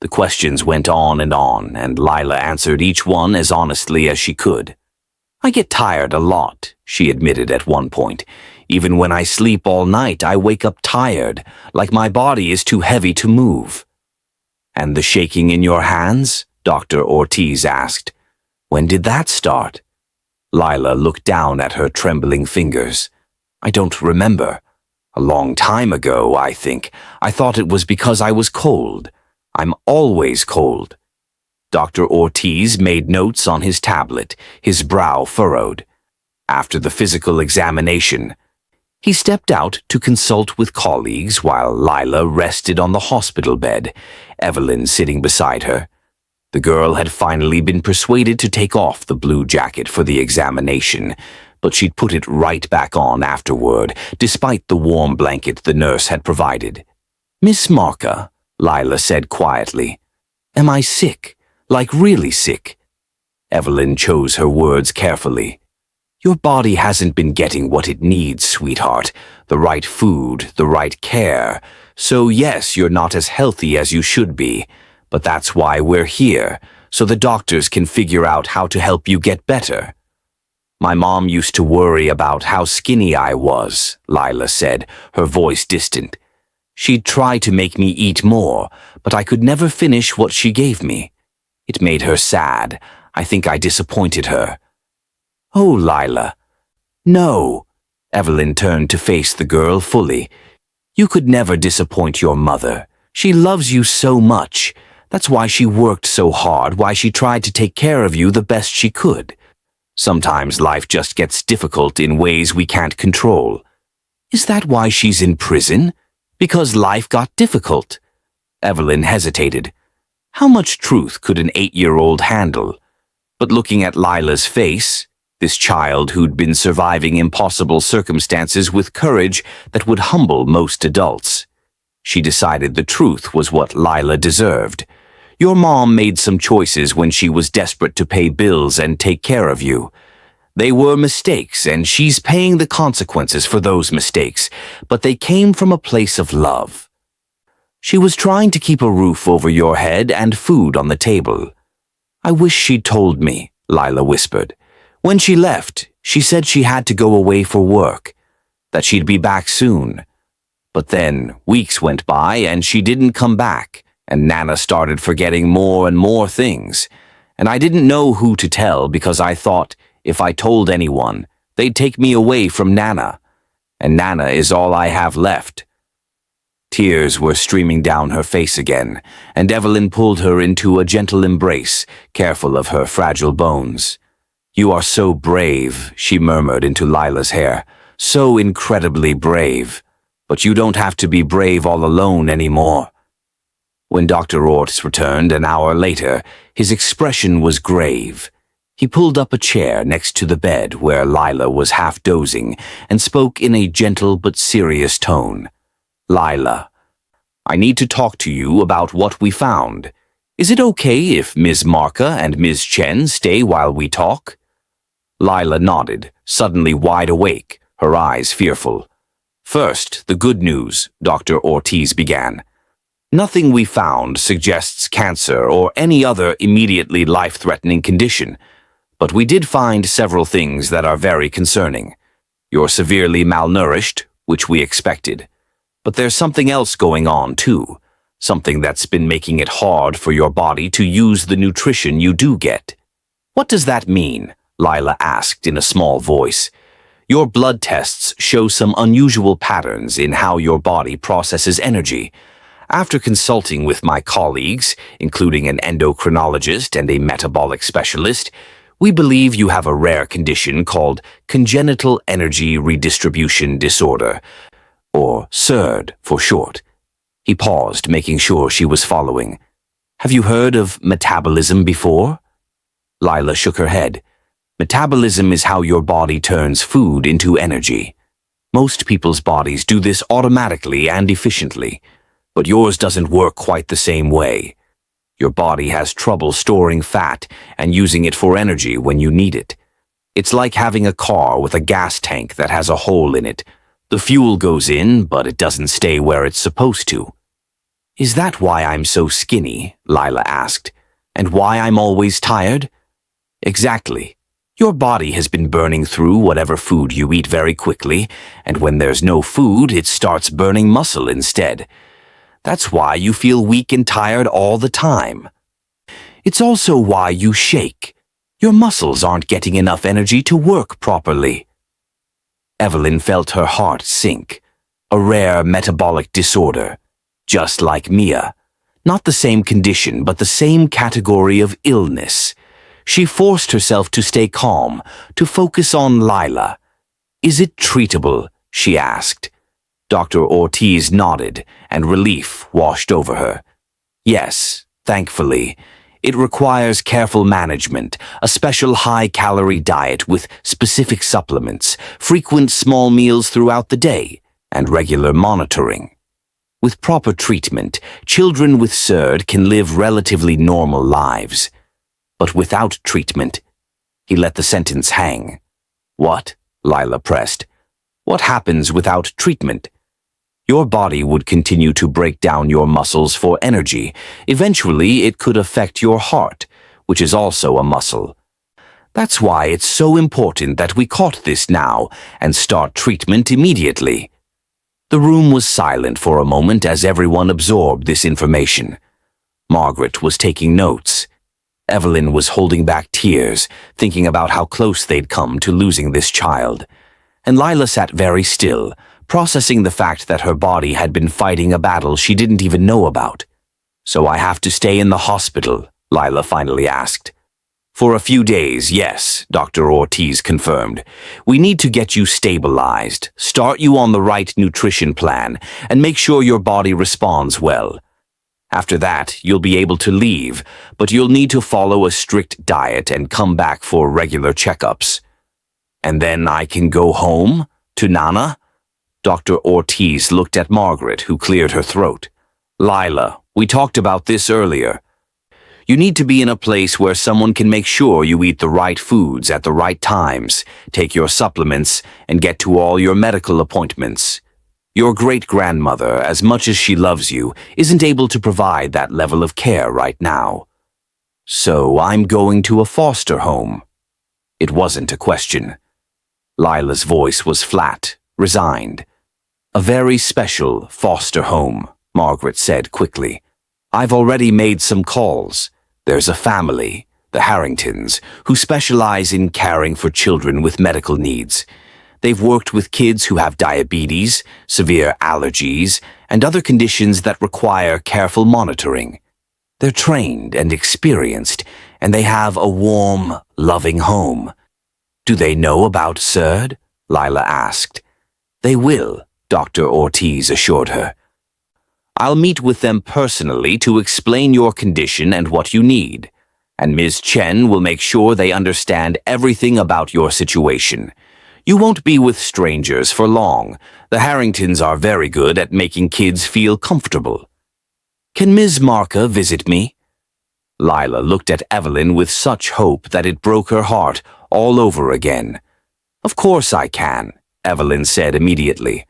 The questions went on, and Lila answered each one as honestly as she could. I get tired a lot, she admitted at one point. Even when I sleep all night, I wake up tired, like my body is too heavy to move. And the shaking in your hands? Dr. Ortiz asked. When did that start? Lila looked down at her trembling fingers. I don't remember. A long time ago, I think. I thought it was because I was cold. I'm always cold. Dr. Ortiz made notes on his tablet, his brow furrowed. After the physical examination, he stepped out to consult with colleagues while Lila rested on the hospital bed, Evelyn sitting beside her. The girl had finally been persuaded to take off the blue jacket for the examination, but she'd put it right back on afterward, despite the warm blanket the nurse had provided. Miss Marka, Lila said quietly, am I sick? Like really sick? Evelyn chose her words carefully. Your body hasn't been getting what it needs, sweetheart. The right food, the right care. So yes, you're not as healthy as you should be. But that's why we're here, so the doctors can figure out how to help you get better. My mom used to worry about how skinny I was, Lila said, her voice distant. She'd try to make me eat more, but I could never finish what she gave me. It made her sad. I think I disappointed her. Oh, Lila. No. Evelyn turned to face the girl fully. You could never disappoint your mother. She loves you so much. That's why she worked so hard, why she tried to take care of you the best she could. Sometimes life just gets difficult in ways we can't control. Is that why she's in prison? Because life got difficult? Evelyn hesitated. How much truth could an 8-year-old handle? But looking at Lila's face, this child who'd been surviving impossible circumstances with courage that would humble most adults, she decided the truth was what Lila deserved. Your mom made some choices when she was desperate to pay bills and take care of you. They were mistakes, and she's paying the consequences for those mistakes, but they came from a place of love. She was trying to keep a roof over your head and food on the table. I wish she'd told me, Lila whispered. When she left, she said she had to go away for work, that she'd be back soon. But then weeks went by and she didn't come back, and Nana started forgetting more and more things. And I didn't know who to tell because I thought if I told anyone, they'd take me away from Nana. And Nana is all I have left. Tears were streaming down her face again, and Evelyn pulled her into a gentle embrace, careful of her fragile bones. You are so brave, she murmured into Lila's hair. So incredibly brave. But you don't have to be brave all alone anymore. When Dr. Orts returned an hour later, his expression was grave. He pulled up a chair next to the bed where Lila was half dozing and spoke in a gentle but serious tone. Lila, I need to talk to you about what we found. Is it okay if Ms. Marka and Ms. Chen stay while we talk? Lila nodded, suddenly wide awake, her eyes fearful. First, the good news, Dr. Ortiz began. Nothing we found suggests cancer or any other immediately life-threatening condition, but we did find several things that are very concerning. You're severely malnourished, which we expected. But there's something else going on, too. Something that's been making it hard for your body to use the nutrition you do get. What does that mean? Lila asked in a small voice. Your blood tests show some unusual patterns in how your body processes energy. After consulting with my colleagues, including an endocrinologist and a metabolic specialist, we believe you have a rare condition called congenital energy redistribution disorder, or CERD for short. He paused, making sure she was following. Have you heard of metabolism before? Lila shook her head. Metabolism is how your body turns food into energy. Most people's bodies do this automatically and efficiently, but yours doesn't work quite the same way. Your body has trouble storing fat and using it for energy when you need it. It's like having a car with a gas tank that has a hole in it. The fuel goes in, but it doesn't stay where it's supposed to. Is that why I'm so skinny? Lila asked. And why I'm always tired? Exactly. Your body has been burning through whatever food you eat very quickly, and when there's no food, it starts burning muscle instead. That's why you feel weak and tired all the time. It's also why you shake. Your muscles aren't getting enough energy to work properly. Evelyn felt her heart sink. A rare metabolic disorder. Just like Mia. Not the same condition, but the same category of illness. She forced herself to stay calm, to focus on Lila. Is it treatable? She asked. Dr. Ortiz nodded, and relief washed over her. Yes, thankfully. It requires careful management, a special high-calorie diet with specific supplements, frequent small meals throughout the day, and regular monitoring. With proper treatment, children with SERD can live relatively normal lives. But without treatment, he let the sentence hang. What? Lila pressed. What happens without treatment? Your body would continue to break down your muscles for energy. Eventually, it could affect your heart, which is also a muscle. That's why it's so important that we caught this now and start treatment immediately. The room was silent for a moment as everyone absorbed this information. Margaret was taking notes. Evelyn was holding back tears, thinking about how close they'd come to losing this child. And Lila sat very still, processing the fact that her body had been fighting a battle she didn't even know about. "So I have to stay in the hospital?" Lila finally asked. "For a few days, yes," Dr. Ortiz confirmed. "We need to get you stabilized, start you on the right nutrition plan, and make sure your body responds well. After that, you'll be able to leave, but you'll need to follow a strict diet and come back for regular checkups." "And then I can go home? To Nana?" Dr. Ortiz looked at Margaret, who cleared her throat. "Lila, we talked about this earlier. You need to be in a place where someone can make sure you eat the right foods at the right times, take your supplements, and get to all your medical appointments. Your great-grandmother, as much as she loves you, isn't able to provide that level of care right now. So I'm going to a foster home." It wasn't a question. Lila's voice was flat, resigned. "A very special foster home," Margaret said quickly. "I've already made some calls. There's a family, the Harringtons, who specialize in caring for children with medical needs. They've worked with kids who have diabetes, severe allergies, and other conditions that require careful monitoring. They're trained and experienced, and they have a warm, loving home." "Do they know about SERD?" Lila asked. "They will," Dr. Ortiz assured her. "I'll meet with them personally to explain your condition and what you need, and Ms. Chen will make sure they understand everything about your situation. You won't be with strangers for long. The Harringtons are very good at making kids feel comfortable." "Can Ms. Marka visit me?" Lila looked at Evelyn with such hope that it broke her heart all over again. "Of course I can," Evelyn said immediately.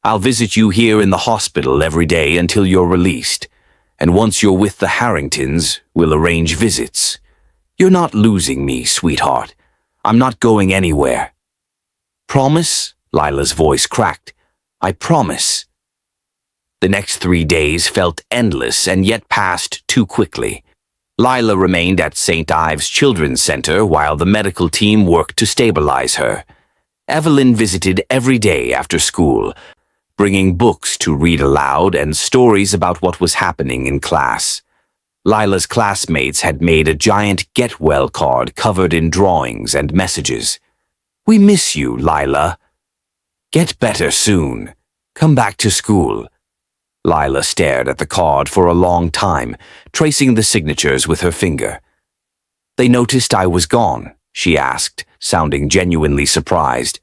"I'll visit you here in the hospital every day until you're released, and once you're with the Harringtons, we'll arrange visits. You're not losing me, sweetheart. I'm not going anywhere." "Promise?" Lila's voice cracked. "I promise." The next 3 days felt endless and yet passed too quickly. Lila remained at St. Ives Children's Center while the medical team worked to stabilize her. Evelyn visited every day after school, bringing books to read aloud and stories about what was happening in class. Lila's classmates had made a giant get well card covered in drawings and messages. "We miss you, Lila. Get better soon. Come back to school." Lila stared at the card for a long time, tracing the signatures with her finger. "They noticed I was gone?" she asked, sounding genuinely surprised.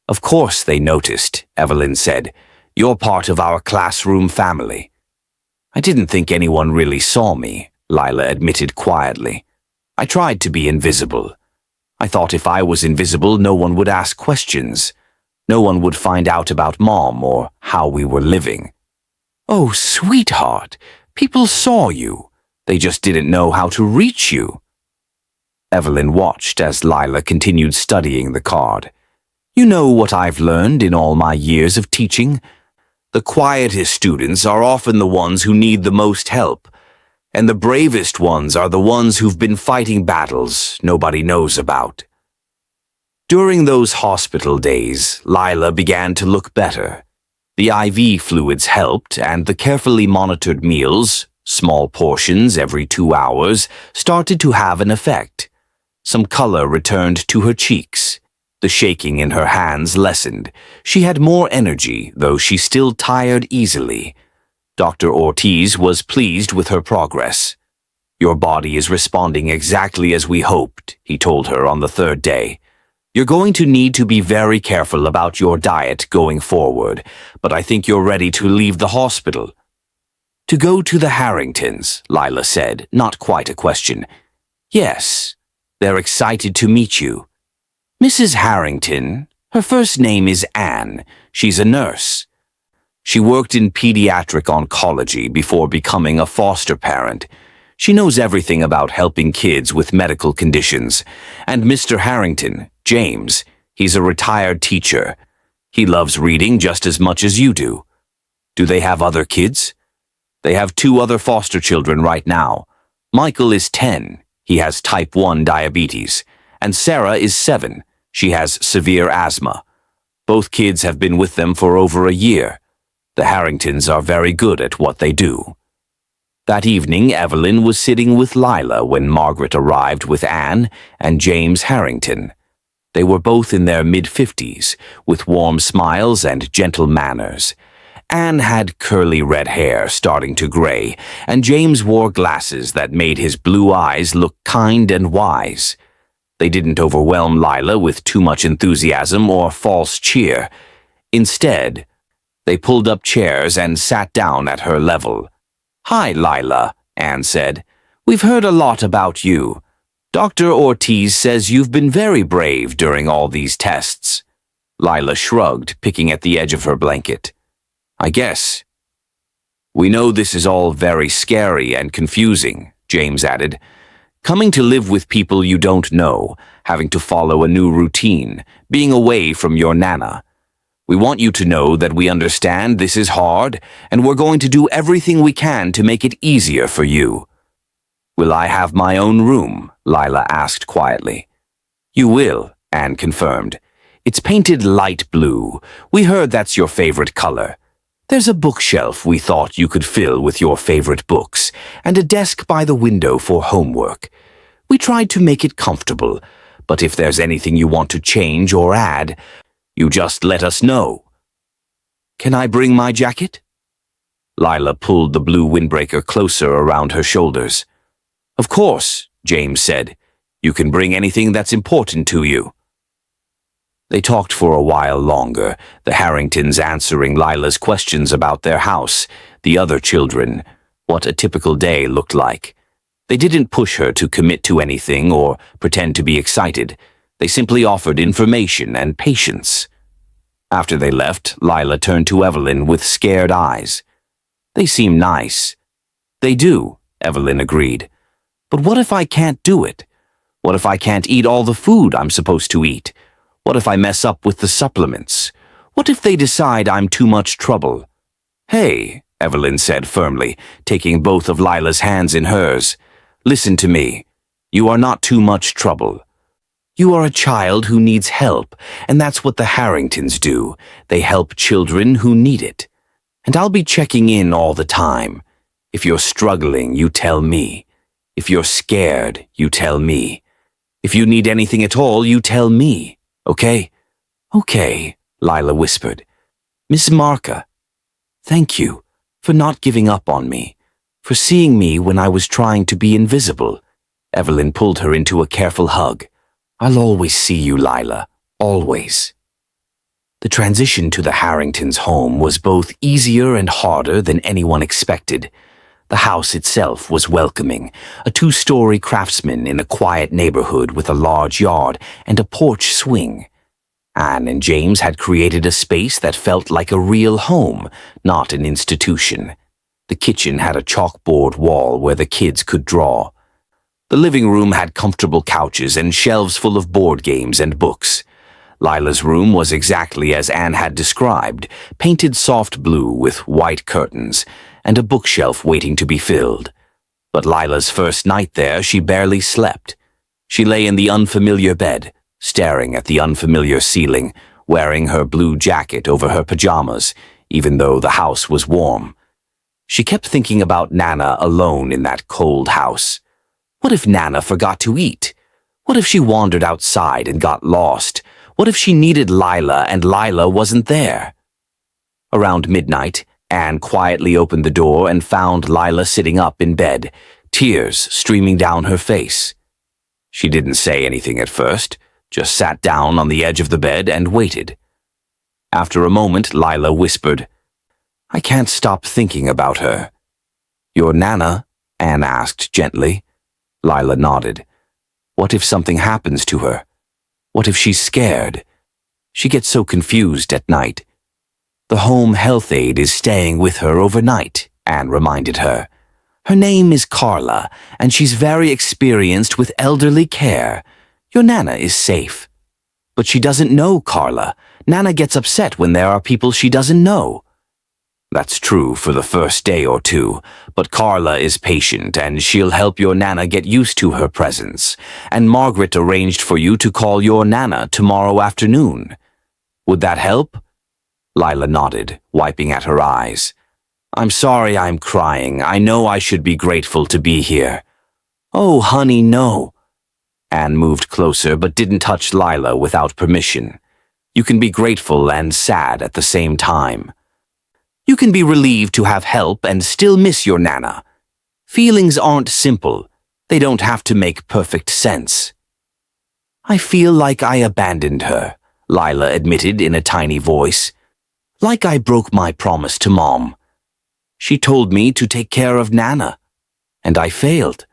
"Of course they noticed," Evelyn said. "You're part of our classroom family." "I didn't think anyone really saw me," Lila admitted quietly. "I tried to be invisible. I thought if I was invisible, no one would ask questions. No one would find out about Mom or how we were living." "Oh, sweetheart, people saw you. They just didn't know how to reach you." Evelyn watched as Lila continued studying the card. "You know what I've learned in all my years of teaching? The quietest students are often the ones who need the most help, and the bravest ones are the ones who've been fighting battles nobody knows about." During those hospital days, Lila began to look better. The IV fluids helped, and the carefully monitored meals, small portions every 2 hours, started to have an effect. Some color returned to her cheeks. The shaking in her hands lessened. She had more energy, though she still tired easily. Dr. Ortiz was pleased with her progress. "Your body is responding exactly as we hoped," he told her on the 3rd day. "You're going to need to be very careful about your diet going forward, but I think you're ready to leave the hospital. To go to the Harringtons, Lila said, not quite a question. Yes, they're excited to meet you. Mrs. Harrington, her first name is Anne. She's a nurse. She worked in pediatric oncology before becoming a foster parent. She knows everything about helping kids with medical conditions. And Mr. Harrington, James, he's a retired teacher. He loves reading just as much as you do. Do they have other kids? They have 2 other foster children right now. Michael is 10. He has type 1 diabetes. And Sarah is 7. She has severe asthma. Both kids have been with them for over a year. The Harringtons are very good at what they do. That evening, Evelyn was sitting with Lila when Margaret arrived with Anne and James Harrington. They were both in their mid-50s, with warm smiles and gentle manners. Anne had curly red hair starting to gray, and James wore glasses that made his blue eyes look kind and wise. They didn't overwhelm Lila with too much enthusiasm or false cheer. Instead, they pulled up chairs and sat down at her level. "Hi, Lila," Anne said. "We've heard a lot about you. Dr. Ortiz says you've been very brave during all these tests." Lila shrugged, picking at the edge of her blanket. "I guess." "We know this is all very scary and confusing," James added. "Coming to live with people you don't know, having to follow a new routine, being away from your Nana. We want you to know that we understand this is hard, and we're going to do everything we can to make it easier for you." "Will I have my own room?" Lila asked quietly. "You will," Anne confirmed. "It's painted light blue. We heard that's your favorite color. There's a bookshelf we thought you could fill with your favorite books, and a desk by the window for homework. We tried to make it comfortable, but if there's anything you want to change or add, you just let us know." "Can I bring my jacket?" Lila pulled the blue windbreaker closer around her shoulders. "Of course," James said. "You can bring anything that's important to you." They talked for a while longer, the Harringtons answering Lila's questions about their house, the other children, what a typical day looked like. They didn't push her to commit to anything or pretend to be excited. They simply offered information and patience. After they left, Lila turned to Evelyn with scared eyes. "They seem nice." "They do," Evelyn agreed. "But what if I can't do it? What if I can't eat all the food I'm supposed to eat? What if I mess up with the supplements? What if they decide I'm too much trouble?" "Hey," Evelyn said firmly, taking both of Lila's hands in hers. "Listen to me. You are not too much trouble. You are a child who needs help, and that's what the Harringtons do. They help children who need it. And I'll be checking in all the time. If you're struggling, you tell me. If you're scared, you tell me. If you need anything at all, you tell me. Okay?" "Okay," Lila whispered. "Miss Marka, thank you for not giving up on me, for seeing me when I was trying to be invisible." Evelyn pulled her into a careful hug. "I'll always see you, Lila, always." The transition to the Harringtons' home was both easier and harder than anyone expected. The house itself was welcoming, a 2-story craftsman in a quiet neighborhood with a large yard and a porch swing. Anne and James had created a space that felt like a real home, not an institution. The kitchen had a chalkboard wall where the kids could draw. The living room had comfortable couches and shelves full of board games and books. Lila's room was exactly as Anne had described, painted soft blue with white curtains, and a bookshelf waiting to be filled. But Lila's first night there, she barely slept. She lay in the unfamiliar bed, staring at the unfamiliar ceiling, wearing her blue jacket over her pajamas, even though the house was warm. She kept thinking about Nana alone in that cold house. What if Nana forgot to eat? What if she wandered outside and got lost? What if she needed Lila and Lila wasn't there? Around midnight, Anne quietly opened the door and found Lila sitting up in bed, tears streaming down her face. She didn't say anything at first, just sat down on the edge of the bed and waited. After a moment, Lila whispered, "I can't stop thinking about her." Your Nana? Anne asked gently. Lila nodded. What if something happens to her? What if she's scared? She gets so confused at night. The home health aide is staying with her overnight, Anne reminded her. Her name is Carla, and she's very experienced with elderly care. Your Nana is safe. But she doesn't know Carla. Nana gets upset when there are people she doesn't know. That's true for the first day or two, but Carla is patient and she'll help your Nana get used to her presence. And Margaret arranged for you to call your Nana tomorrow afternoon. Would that help? Lila nodded, wiping at her eyes. I'm sorry I'm crying. I know I should be grateful to be here. Oh, honey, no. Anne moved closer but didn't touch Lila without permission. You can be grateful and sad at the same time. You can be relieved to have help and still miss your Nana. Feelings aren't simple. They don't have to make perfect sense. I feel like I abandoned her, Lila admitted in a tiny voice. Like I broke my promise to Mom. She told me to take care of Nana, and I failed.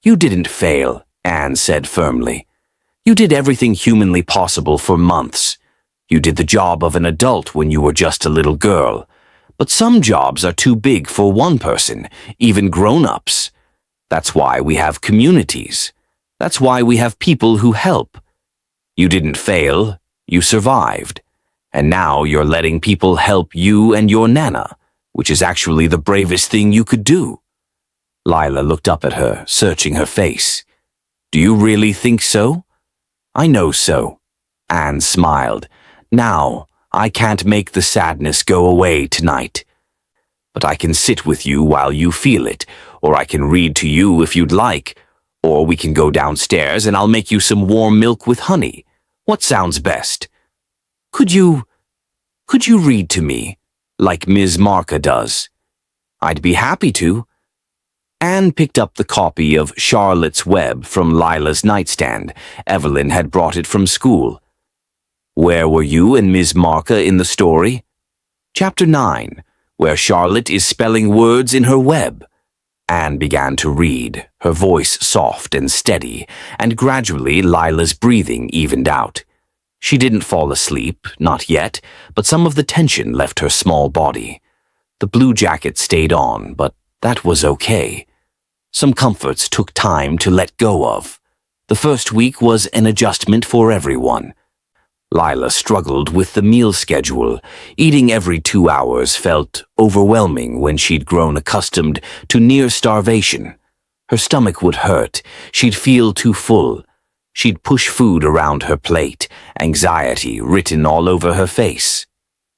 You didn't fail, Anne said firmly. You did everything humanly possible for months. You did the job of an adult when you were just a little girl. But some jobs are too big for one person, even grown-ups. That's why we have communities. That's why we have people who help. You didn't fail, you survived. And now you're letting people help you and your Nana, which is actually the bravest thing you could do. Lila looked up at her, searching her face. Do you really think so? I know so. Anne smiled. Now, I can't make the sadness go away tonight. But I can sit with you while you feel it, or I can read to you if you'd like, or we can go downstairs and I'll make you some warm milk with honey. What sounds best? Could you read to me, like Ms. Marka does? I'd be happy to. Anne picked up the copy of Charlotte's Web from Lila's nightstand. Evelyn had brought it from school. Where were you and Ms. Marka in the story? Chapter 9, where Charlotte is spelling words in her web. Anne began to read, her voice soft and steady, and gradually Lila's breathing evened out. She didn't fall asleep, not yet, but some of the tension left her small body. The blue jacket stayed on, but that was okay. Some comforts took time to let go of. The first week was an adjustment for everyone. Lila struggled with the meal schedule. Eating every 2 hours felt overwhelming when she'd grown accustomed to near starvation. Her stomach would hurt. She'd feel too full. She'd push food around her plate, anxiety written all over her face.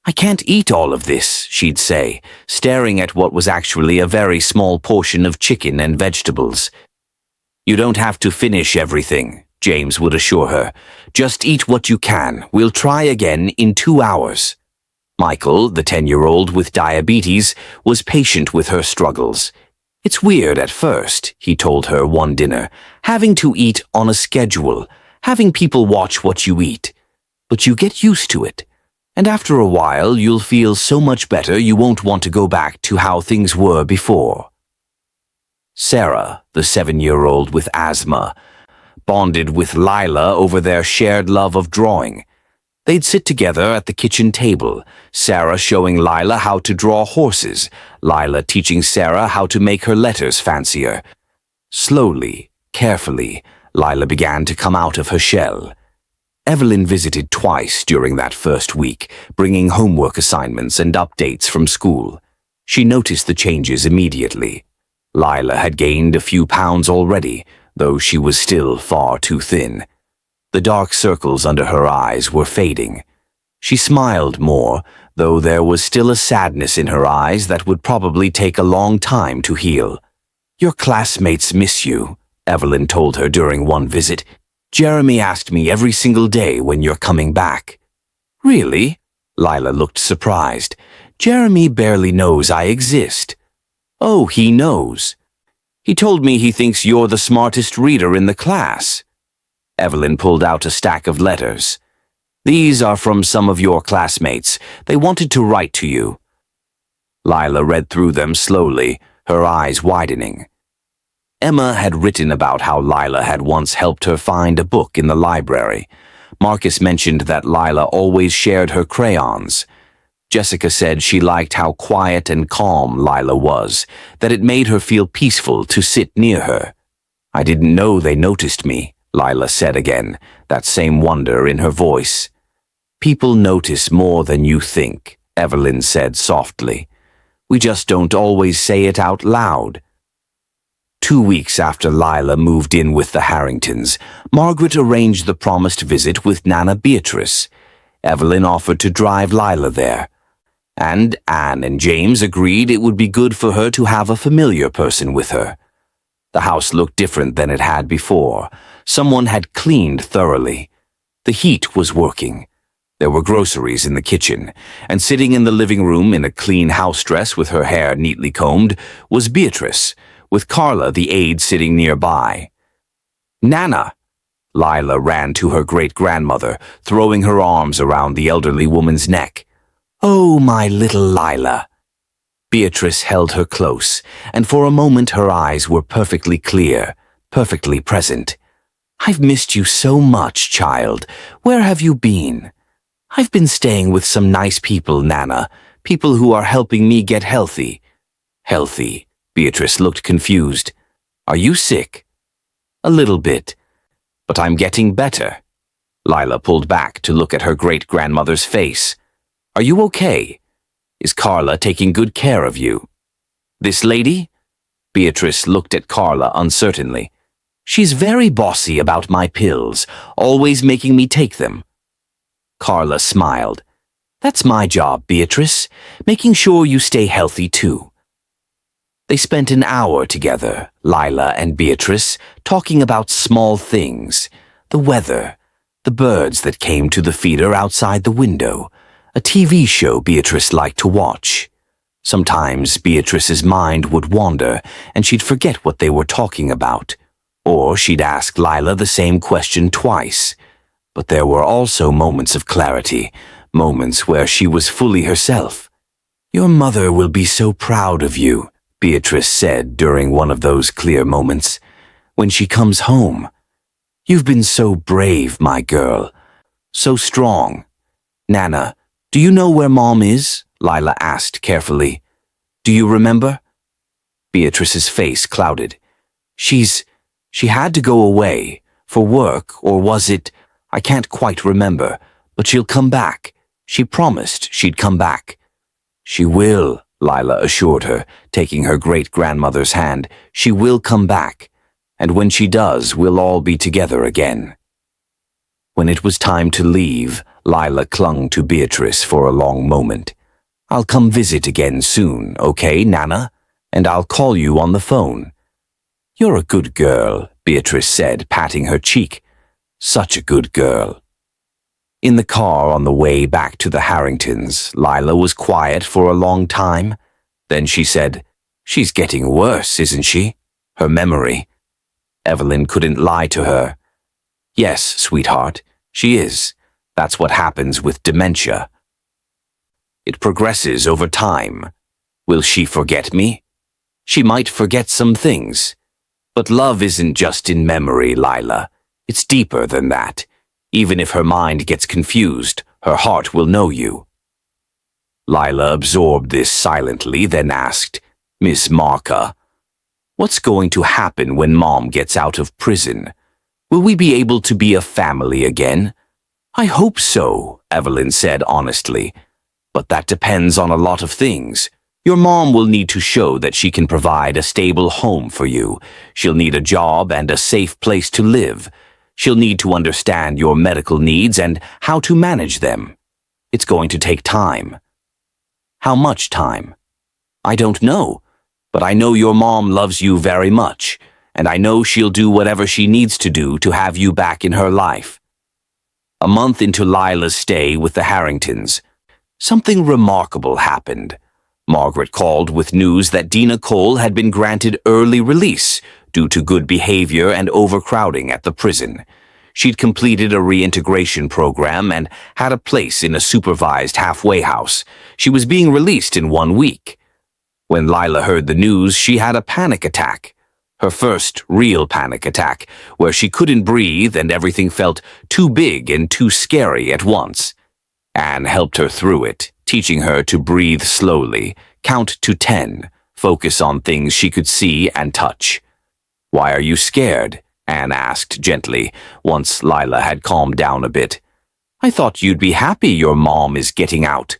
I can't eat all of this, she'd say, staring at what was actually a very small portion of chicken and vegetables. You don't have to finish everything, James would assure her. Just eat what you can. We'll try again in 2 hours. Michael, the 10-year-old with diabetes, was patient with her struggles. It's weird at first, he told her one dinner, having to eat on a schedule, having people watch what you eat. But you get used to it. And after a while, you'll feel so much better you won't want to go back to how things were before. Sarah, the 7-year-old with asthma, bonded with Lila over their shared love of drawing. They'd sit together at the kitchen table, Sarah showing Lila how to draw horses, Lila teaching Sarah how to make her letters fancier. Slowly, carefully, Lila began to come out of her shell. Evelyn visited twice during that first week, bringing homework assignments and updates from school. She noticed the changes immediately. Lila had gained a few pounds already, though she was still far too thin. The dark circles under her eyes were fading. She smiled more, though there was still a sadness in her eyes that would probably take a long time to heal. Your classmates miss you, Evelyn told her during one visit. Jeremy asked me every single day when you're coming back. Really? Lila looked surprised. Jeremy barely knows I exist. Oh, he knows. He told me he thinks you're the smartest reader in the class. Evelyn pulled out a stack of letters. These are from some of your classmates. They wanted to write to you. Lila read through them slowly, her eyes widening. Emma had written about how Lila had once helped her find a book in the library. Marcus mentioned that Lila always shared her crayons. Jessica said she liked how quiet and calm Lila was, that it made her feel peaceful to sit near her. "I didn't know they noticed me," Lila said again, that same wonder in her voice. "People notice more than you think," Evelyn said softly. "We just don't always say it out loud." 2 weeks after Lila moved in with the Harringtons, Margaret arranged the promised visit with Nana Beatrice. Evelyn offered to drive Lila there, and Anne and James agreed it would be good for her to have a familiar person with her. The house looked different than it had before. Someone had cleaned thoroughly. The heat was working. There were groceries in the kitchen, and sitting in the living room in a clean house dress with her hair neatly combed was Beatrice, with Carla the aide sitting nearby. "Nana!" Lila ran to her great-grandmother, throwing her arms around the elderly woman's neck. "Oh, my little Lila!" Beatrice held her close, and for a moment her eyes were perfectly clear, perfectly present. "I've missed you so much, child. Where have you been?" "I've been staying with some nice people, Nana, people who are helping me get healthy." "Healthy?" Beatrice looked confused. "Are you sick?" "A little bit, but I'm getting better." Lila pulled back to look at her great-grandmother's face. "Are you okay? Is Carla taking good care of you?" "This lady?" Beatrice looked at Carla uncertainly. "She's very bossy about my pills, always making me take them." Carla smiled. "That's my job, Beatrice, making sure you stay healthy too." They spent an hour together, Lila and Beatrice, talking about small things, the weather, the birds that came to the feeder outside the window, a TV show Beatrice liked to watch. Sometimes Beatrice's mind would wander and she'd forget what they were talking about, or she'd ask Lila the same question twice. But there were also moments of clarity, moments where she was fully herself. "Your mother will be so proud of you," Beatrice said during one of those clear moments, "when she comes home. You've been so brave, my girl, so strong." "Nana, do you know where Mom is?" Lila asked carefully. "Do you remember?" Beatrice's face clouded. She had to go away, for work, or was it? I can't quite remember, but she'll come back. She promised she'd come back." "She will," Lila assured her, taking her great-grandmother's hand. "She will come back, and when she does, we'll all be together again." When it was time to leave, Lila clung to Beatrice for a long moment. "I'll come visit again soon, okay, Nana? And I'll call you on the phone." "You're a good girl," Beatrice said, patting her cheek. "Such a good girl." In the car on the way back to the Harringtons, Lila was quiet for a long time. Then she said, "She's getting worse, isn't she? Her memory." Evelyn couldn't lie to her. "Yes, sweetheart, she is. That's what happens with dementia. It progresses over time. Will she forget me? She might forget some things. But love isn't just in memory, Lila. It's deeper than that. Even if her mind gets confused, her heart will know you." Lila absorbed this silently, then asked, "Miss Marka, what's going to happen when Mom gets out of prison? Will we be able to be a family again?" "I hope so," Evelyn said honestly. "But that depends on a lot of things. Your mom will need to show that she can provide a stable home for you. She'll need a job and a safe place to live. She'll need to understand your medical needs and how to manage them. It's going to take time." "How much time?" "I don't know, but I know your mom loves you very much, and I know she'll do whatever she needs to do to have you back in her life." A month into Lila's stay with the Harringtons, something remarkable happened. Margaret called with news that Dina Cole had been granted early release due to good behavior and overcrowding at the prison. She'd completed a reintegration program and had a place in a supervised halfway house. She was being released in 1 week. When Lila heard the news, she had a panic attack. Her first real panic attack, where she couldn't breathe and everything felt too big and too scary at once. Anne helped her through it, teaching her to breathe slowly, count to 10, focus on things she could see and touch. "Why are you scared?" Anne asked gently, once Lila had calmed down a bit. "I thought you'd be happy your mom is getting out."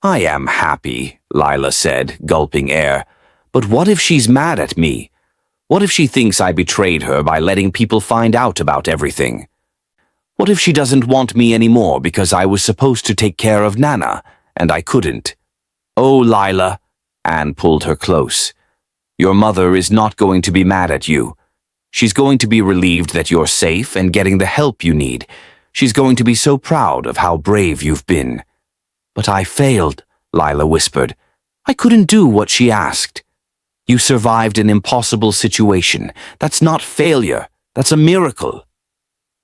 "I am happy," Lila said, gulping air. "But what if she's mad at me? What if she thinks I betrayed her by letting people find out about everything? What if she doesn't want me anymore because I was supposed to take care of Nana, and I couldn't?" "Oh, Lila," Anne pulled her close. "Your mother is not going to be mad at you. She's going to be relieved that you're safe and getting the help you need. She's going to be so proud of how brave you've been." "But I failed," Lila whispered. "I couldn't do what she asked." "You survived an impossible situation. That's not failure. That's a miracle."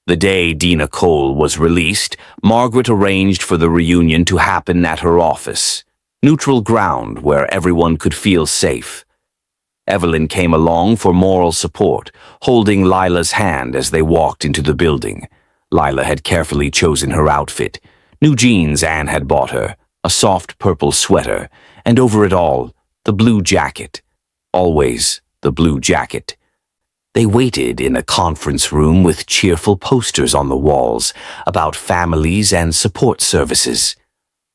The day Dina Cole was released, Margaret arranged for the reunion to happen at her office. Neutral ground where everyone could feel safe. Evelyn came along for moral support, holding Lila's hand as they walked into the building. Lila had carefully chosen her outfit. New jeans Anne had bought her, a soft purple sweater, and over it all, the blue jacket. Always the blue jacket. They waited in a conference room with cheerful posters on the walls about families and support services.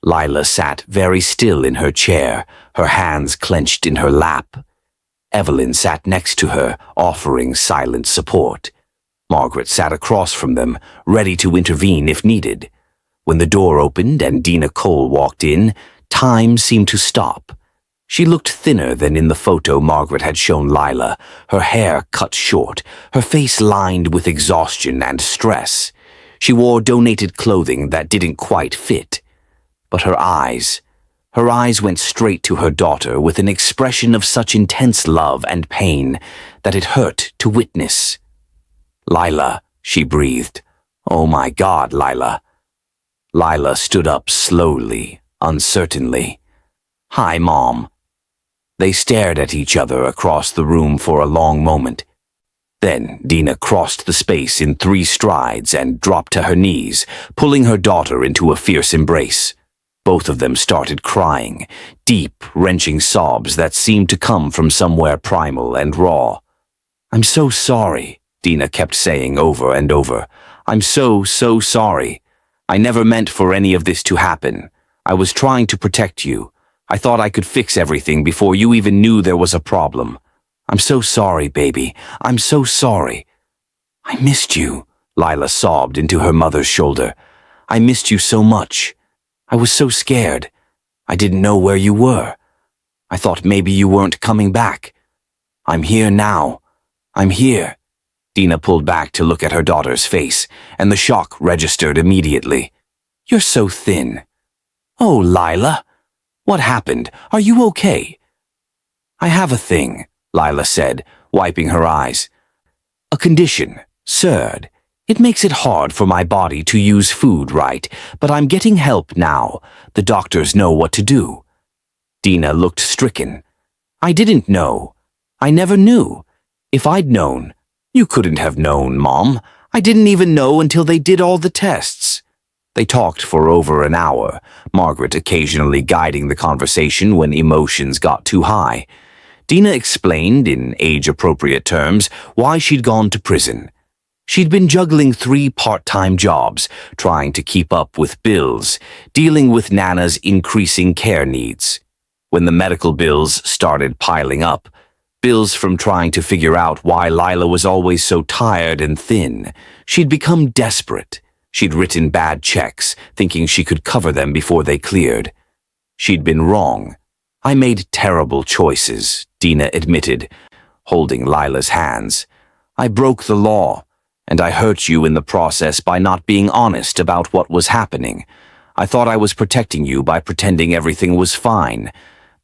Lila sat very still in her chair, her hands clenched in her lap. Evelyn sat next to her, offering silent support. Margaret sat across from them, ready to intervene if needed. When the door opened and Dina Cole walked in, time seemed to stop. She looked thinner than in the photo Margaret had shown Lila, her hair cut short, her face lined with exhaustion and stress. She wore donated clothing that didn't quite fit. But her eyes went straight to her daughter with an expression of such intense love and pain that it hurt to witness. "Lila," she breathed. "Oh my God, Lila." Lila stood up slowly, uncertainly. "Hi, Mom." They stared at each other across the room for a long moment. Then Dina crossed the space in 3 strides and dropped to her knees, pulling her daughter into a fierce embrace. Both of them started crying, deep, wrenching sobs that seemed to come from somewhere primal and raw. "I'm so sorry," Dina kept saying over and over. "I'm so sorry. I never meant for any of this to happen. I was trying to protect you. I thought I could fix everything before you even knew there was a problem. I'm so sorry, baby. I'm so sorry." "I missed you," Lila sobbed into her mother's shoulder. "I missed you so much. I was so scared. I didn't know where you were. I thought maybe you weren't coming back. I'm here now. I'm here." Dina pulled back to look at her daughter's face, and the shock registered immediately. "You're so thin." "Oh, Lila. What happened? Are you okay?" "I have a thing," Lila said, wiping her eyes. "A condition, SIRD. It makes it hard for my body to use food right, but I'm getting help now. The doctors know what to do." Dina looked stricken. "I didn't know. I never knew. If I'd known—" "You couldn't have known, Mom. I didn't even know until they did all the tests." They talked for over an hour, Margaret occasionally guiding the conversation when emotions got too high. Dina explained, in age-appropriate terms, why she'd gone to prison. She'd been juggling 3 part-time jobs, trying to keep up with bills, dealing with Nana's increasing care needs. When the medical bills started piling up, bills from trying to figure out why Lila was always so tired and thin, she'd become desperate. She'd written bad checks, thinking she could cover them before they cleared. She'd been wrong. "I made terrible choices," Dina admitted, holding Lila's hands. "I broke the law, and I hurt you in the process by not being honest about what was happening. I thought I was protecting you by pretending everything was fine,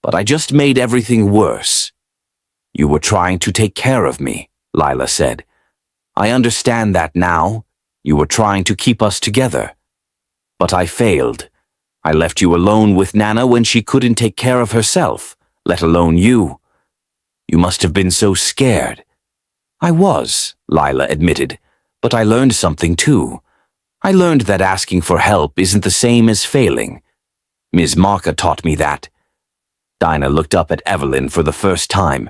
but I just made everything worse." "You were trying to take care of me," Lila said. "I understand that now. You were trying to keep us together. But I failed. I left you alone with Nana when she couldn't take care of herself. let alone you. You must have been so scared. I was, Lila admitted, but I learned something too. I learned that asking for help isn't the same as failing. Ms. Marka taught me that. Dinah looked up at Evelyn for the first time,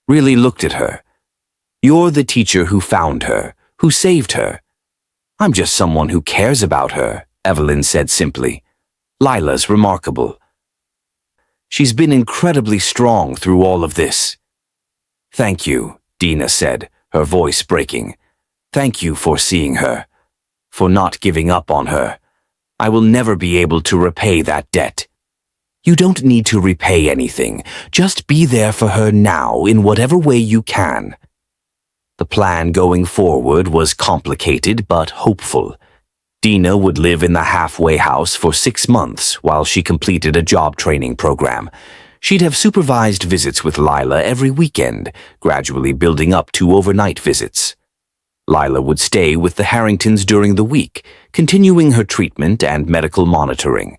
really looked at her. You're the teacher who found her, who saved her. I'm just someone who cares about her, Evelyn said simply. Lila's remarkable. She's been incredibly strong through all of this. Thank you, Dinah said, her voice breaking. Thank you for seeing her, for not giving up on her. I will never be able to repay that debt. You don't need to repay anything. Just be there for her now in whatever way you can. The plan going forward was complicated but hopeful. Dinah would live in the halfway house for 6 months while she completed a job training program. She'd have supervised visits with Lila every weekend, gradually building up to overnight visits. Lila would stay with the Harringtons during the week, continuing her treatment and medical monitoring.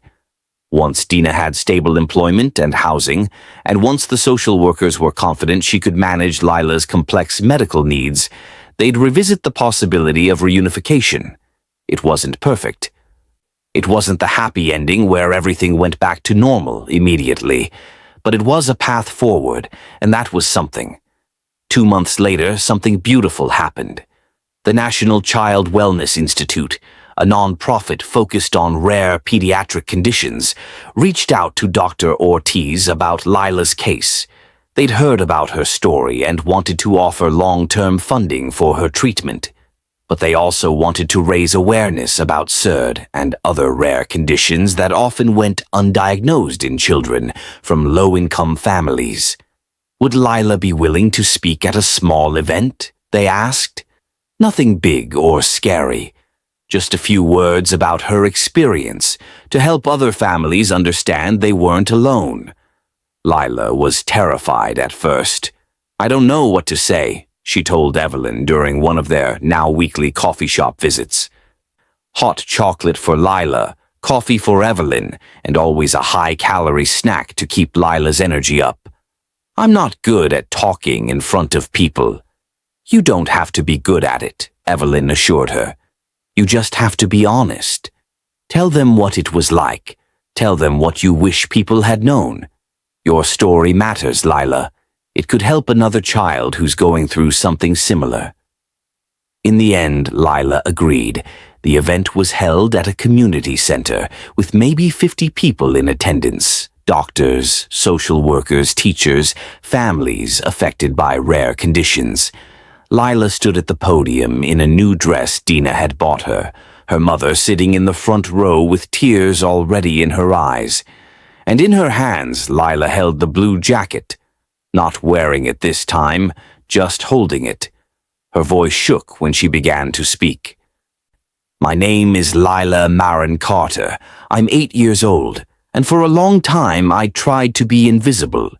Once Dinah had stable employment and housing, and once the social workers were confident she could manage Lila's complex medical needs, they'd revisit the possibility of reunification. It wasn't perfect. It wasn't the happy ending where everything went back to normal immediately, but it was a path forward, and that was something. 2 months later, something beautiful happened. The National Child Wellness Institute, a non-profit focused on rare pediatric conditions, reached out to Dr. Ortiz about Lila's case. They'd heard about her story and wanted to offer long-term funding for her treatment. But they also wanted to raise awareness about SERD and other rare conditions that often went undiagnosed in children from low-income families. Would Lila be willing to speak at a small event? They asked. Nothing big or scary. Just a few words about her experience to help other families understand they weren't alone. Lila was terrified at first. I don't know what to say, she told Evelyn during one of their now weekly coffee shop visits. Hot chocolate for Lila, coffee for Evelyn, and always a high-calorie snack to keep Lila's energy up. I'm not good at talking in front of people. You don't have to be good at it, Evelyn assured her. You just have to be honest. Tell them what it was like. Tell them what you wish people had known. Your story matters, Lila. It could help another child who's going through something similar. In the end, Lila agreed. The event was held at a community center with maybe 50 people in attendance. Doctors, social workers, teachers, families affected by rare conditions. Lila stood at the podium in a new dress Dinah had bought her, her mother sitting in the front row with tears already in her eyes. And in her hands, Lila held the blue jacket, not wearing it this time, just holding it. Her voice shook when she began to speak. My name is Lila Carter. I'm 8 years old, and for a long time I tried to be invisible.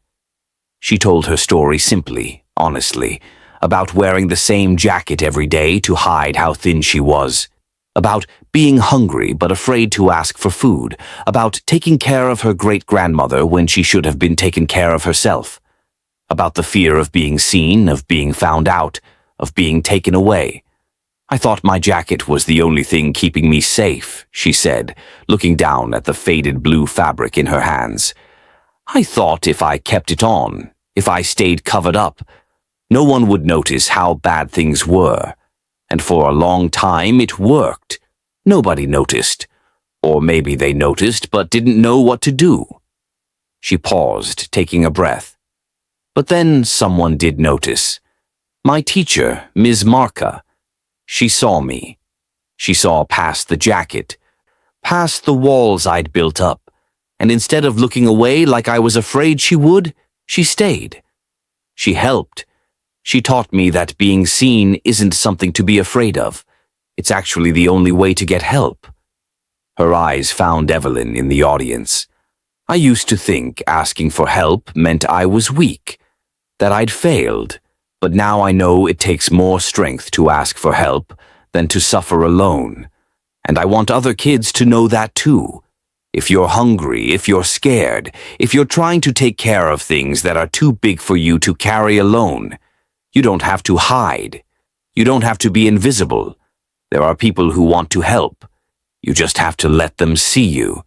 She told her story simply, honestly, about wearing the same jacket every day to hide how thin she was, about being hungry but afraid to ask for food, about taking care of her great-grandmother when she should have been taken care of herself, about the fear of being seen, of being found out, of being taken away. I thought my jacket was the only thing keeping me safe, she said, looking down at the faded blue fabric in her hands. I thought if I kept it on, if I stayed covered up, no one would notice how bad things were. And for a long time it worked. Nobody noticed. Or maybe they noticed but didn't know what to do. She paused, taking a breath. But then someone did notice. My teacher, Ms. Marka. She saw me. She saw past the jacket, past the walls I'd built up, and instead of looking away like I was afraid she would, she stayed. She helped. She taught me that being seen isn't something to be afraid of. It's actually the only way to get help. Her eyes found Evelyn in the audience. I used to think asking for help meant I was weak, that I'd failed, but now I know it takes more strength to ask for help than to suffer alone. And I want other kids to know that too. If you're hungry, if you're scared, if you're trying to take care of things that are too big for you to carry alone, you don't have to hide. You don't have to be invisible. There are people who want to help. You just have to let them see you.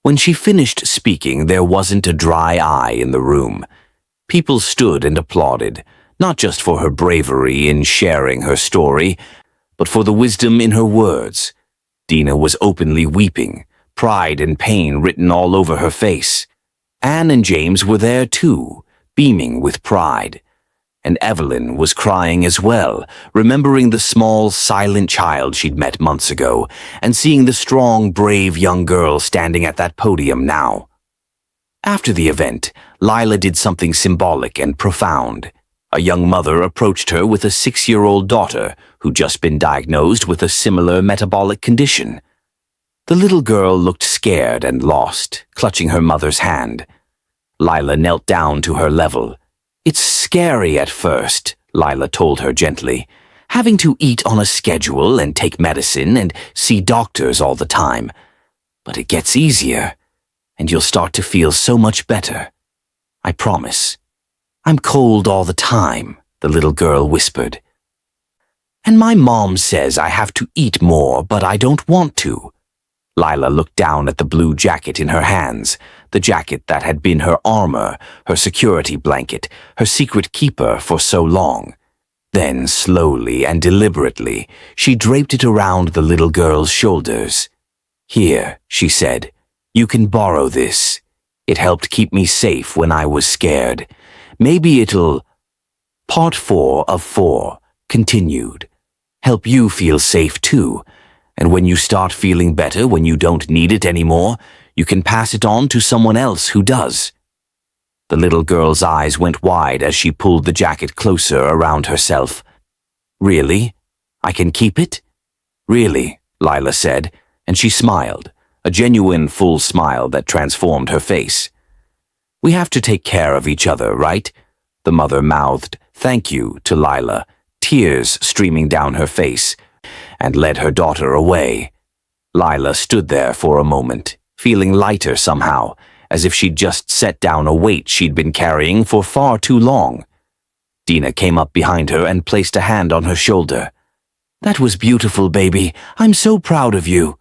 When she finished speaking, there wasn't a dry eye in the room. People stood and applauded, not just for her bravery in sharing her story, but for the wisdom in her words. Dina was openly weeping, pride and pain written all over her face. Anne and James were there too, beaming with pride. And Evelyn was crying as well, remembering the small, silent child she'd met months ago, and seeing the strong, brave young girl standing at that podium now. After the event, Lila did something symbolic and profound. A young mother approached her with a 6-year-old daughter who'd just been diagnosed with a similar metabolic condition. The little girl looked scared and lost, clutching her mother's hand. Lila knelt down to her level. "It's scary at first," Lila told her gently, "having to eat on a schedule and take medicine and see doctors all the time. But it gets easier, and you'll start to feel so much better. I promise." "I'm cold all the time," the little girl whispered. "And my mom says I have to eat more, but I don't want to." Lila looked down at the blue jacket in her hands, the jacket that had been her armor, her security blanket, her secret keeper for so long. Then, slowly and deliberately, she draped it around the little girl's shoulders. "Here," she said, "you can borrow this. It helped keep me safe when I was scared. Maybe it'll—" Part 4 of 4 continued. "Help you feel safe too. And when you start feeling better, when you don't need it anymore, you can pass it on to someone else who does." The little girl's eyes went wide as she pulled the jacket closer around herself. "Really? I can keep it?" "Really," Lila said, and she smiled, a genuine full smile that transformed her face. "We have to take care of each other, right?" The mother mouthed "thank you" to Lila, tears streaming down her face, and led her daughter away. Lila stood there for a moment, feeling lighter somehow, as if she'd just set down a weight she'd been carrying for far too long. Dina came up behind her and placed a hand on her shoulder. "That was beautiful, baby. I'm so proud of you."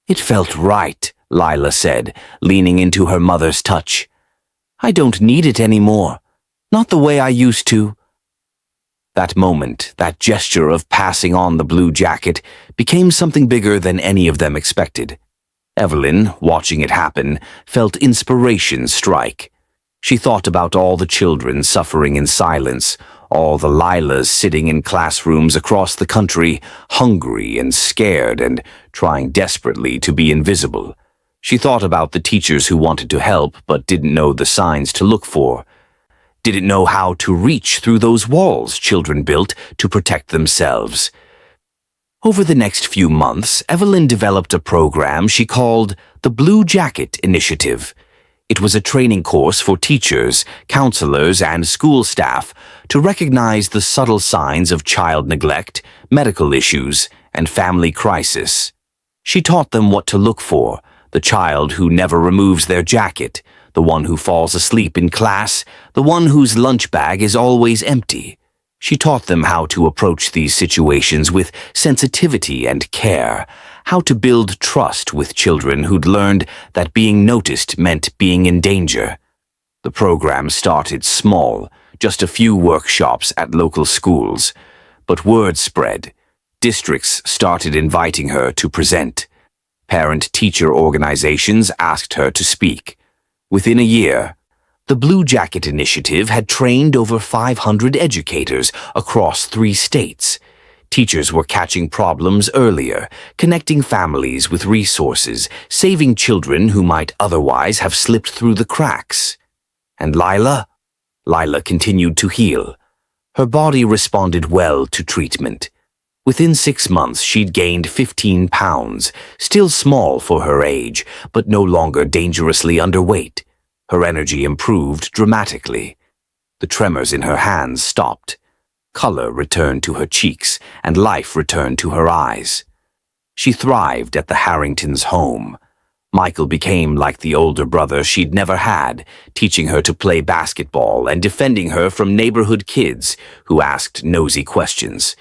"It felt right," Lila said, leaning into her mother's touch. "I don't need it anymore. Not the way I used to." That moment, that gesture of passing on the blue jacket, became something bigger than any of them expected. Evelyn, watching it happen, felt inspiration strike. She thought about all the children suffering in silence, all the Lilas sitting in classrooms across the country, hungry and scared and trying desperately to be invisible. She thought about the teachers who wanted to help but didn't know the signs to look for. Didn't know how to reach through those walls children built to protect themselves. Over the next few months, Evelyn developed a program she called the Blue Jacket Initiative. It was a training course for teachers, counselors, and school staff to recognize the subtle signs of child neglect, medical issues, and family crisis. She taught them what to look for: the child who never removes their jacket, the one who falls asleep in class, the one whose lunch bag is always empty. She taught them how to approach these situations with sensitivity and care, how to build trust with children who'd learned that being noticed meant being in danger. The program started small, just a few workshops at local schools. But word spread. Districts started inviting her to present. Parent-teacher organizations asked her to speak. Within a year, the Blue Jacket Initiative had trained over 500 educators across 3 states. Teachers were catching problems earlier, connecting families with resources, saving children who might otherwise have slipped through the cracks. And Lila continued to heal. Her body responded well to treatment. Within 6 months, she'd gained 15 pounds, still small for her age, but no longer dangerously underweight. Her energy improved dramatically. The tremors in her hands stopped. Color returned to her cheeks, and life returned to her eyes. She thrived at the Harringtons' home. Michael became like the older brother she'd never had, teaching her to play basketball and defending her from neighborhood kids who asked nosy questions.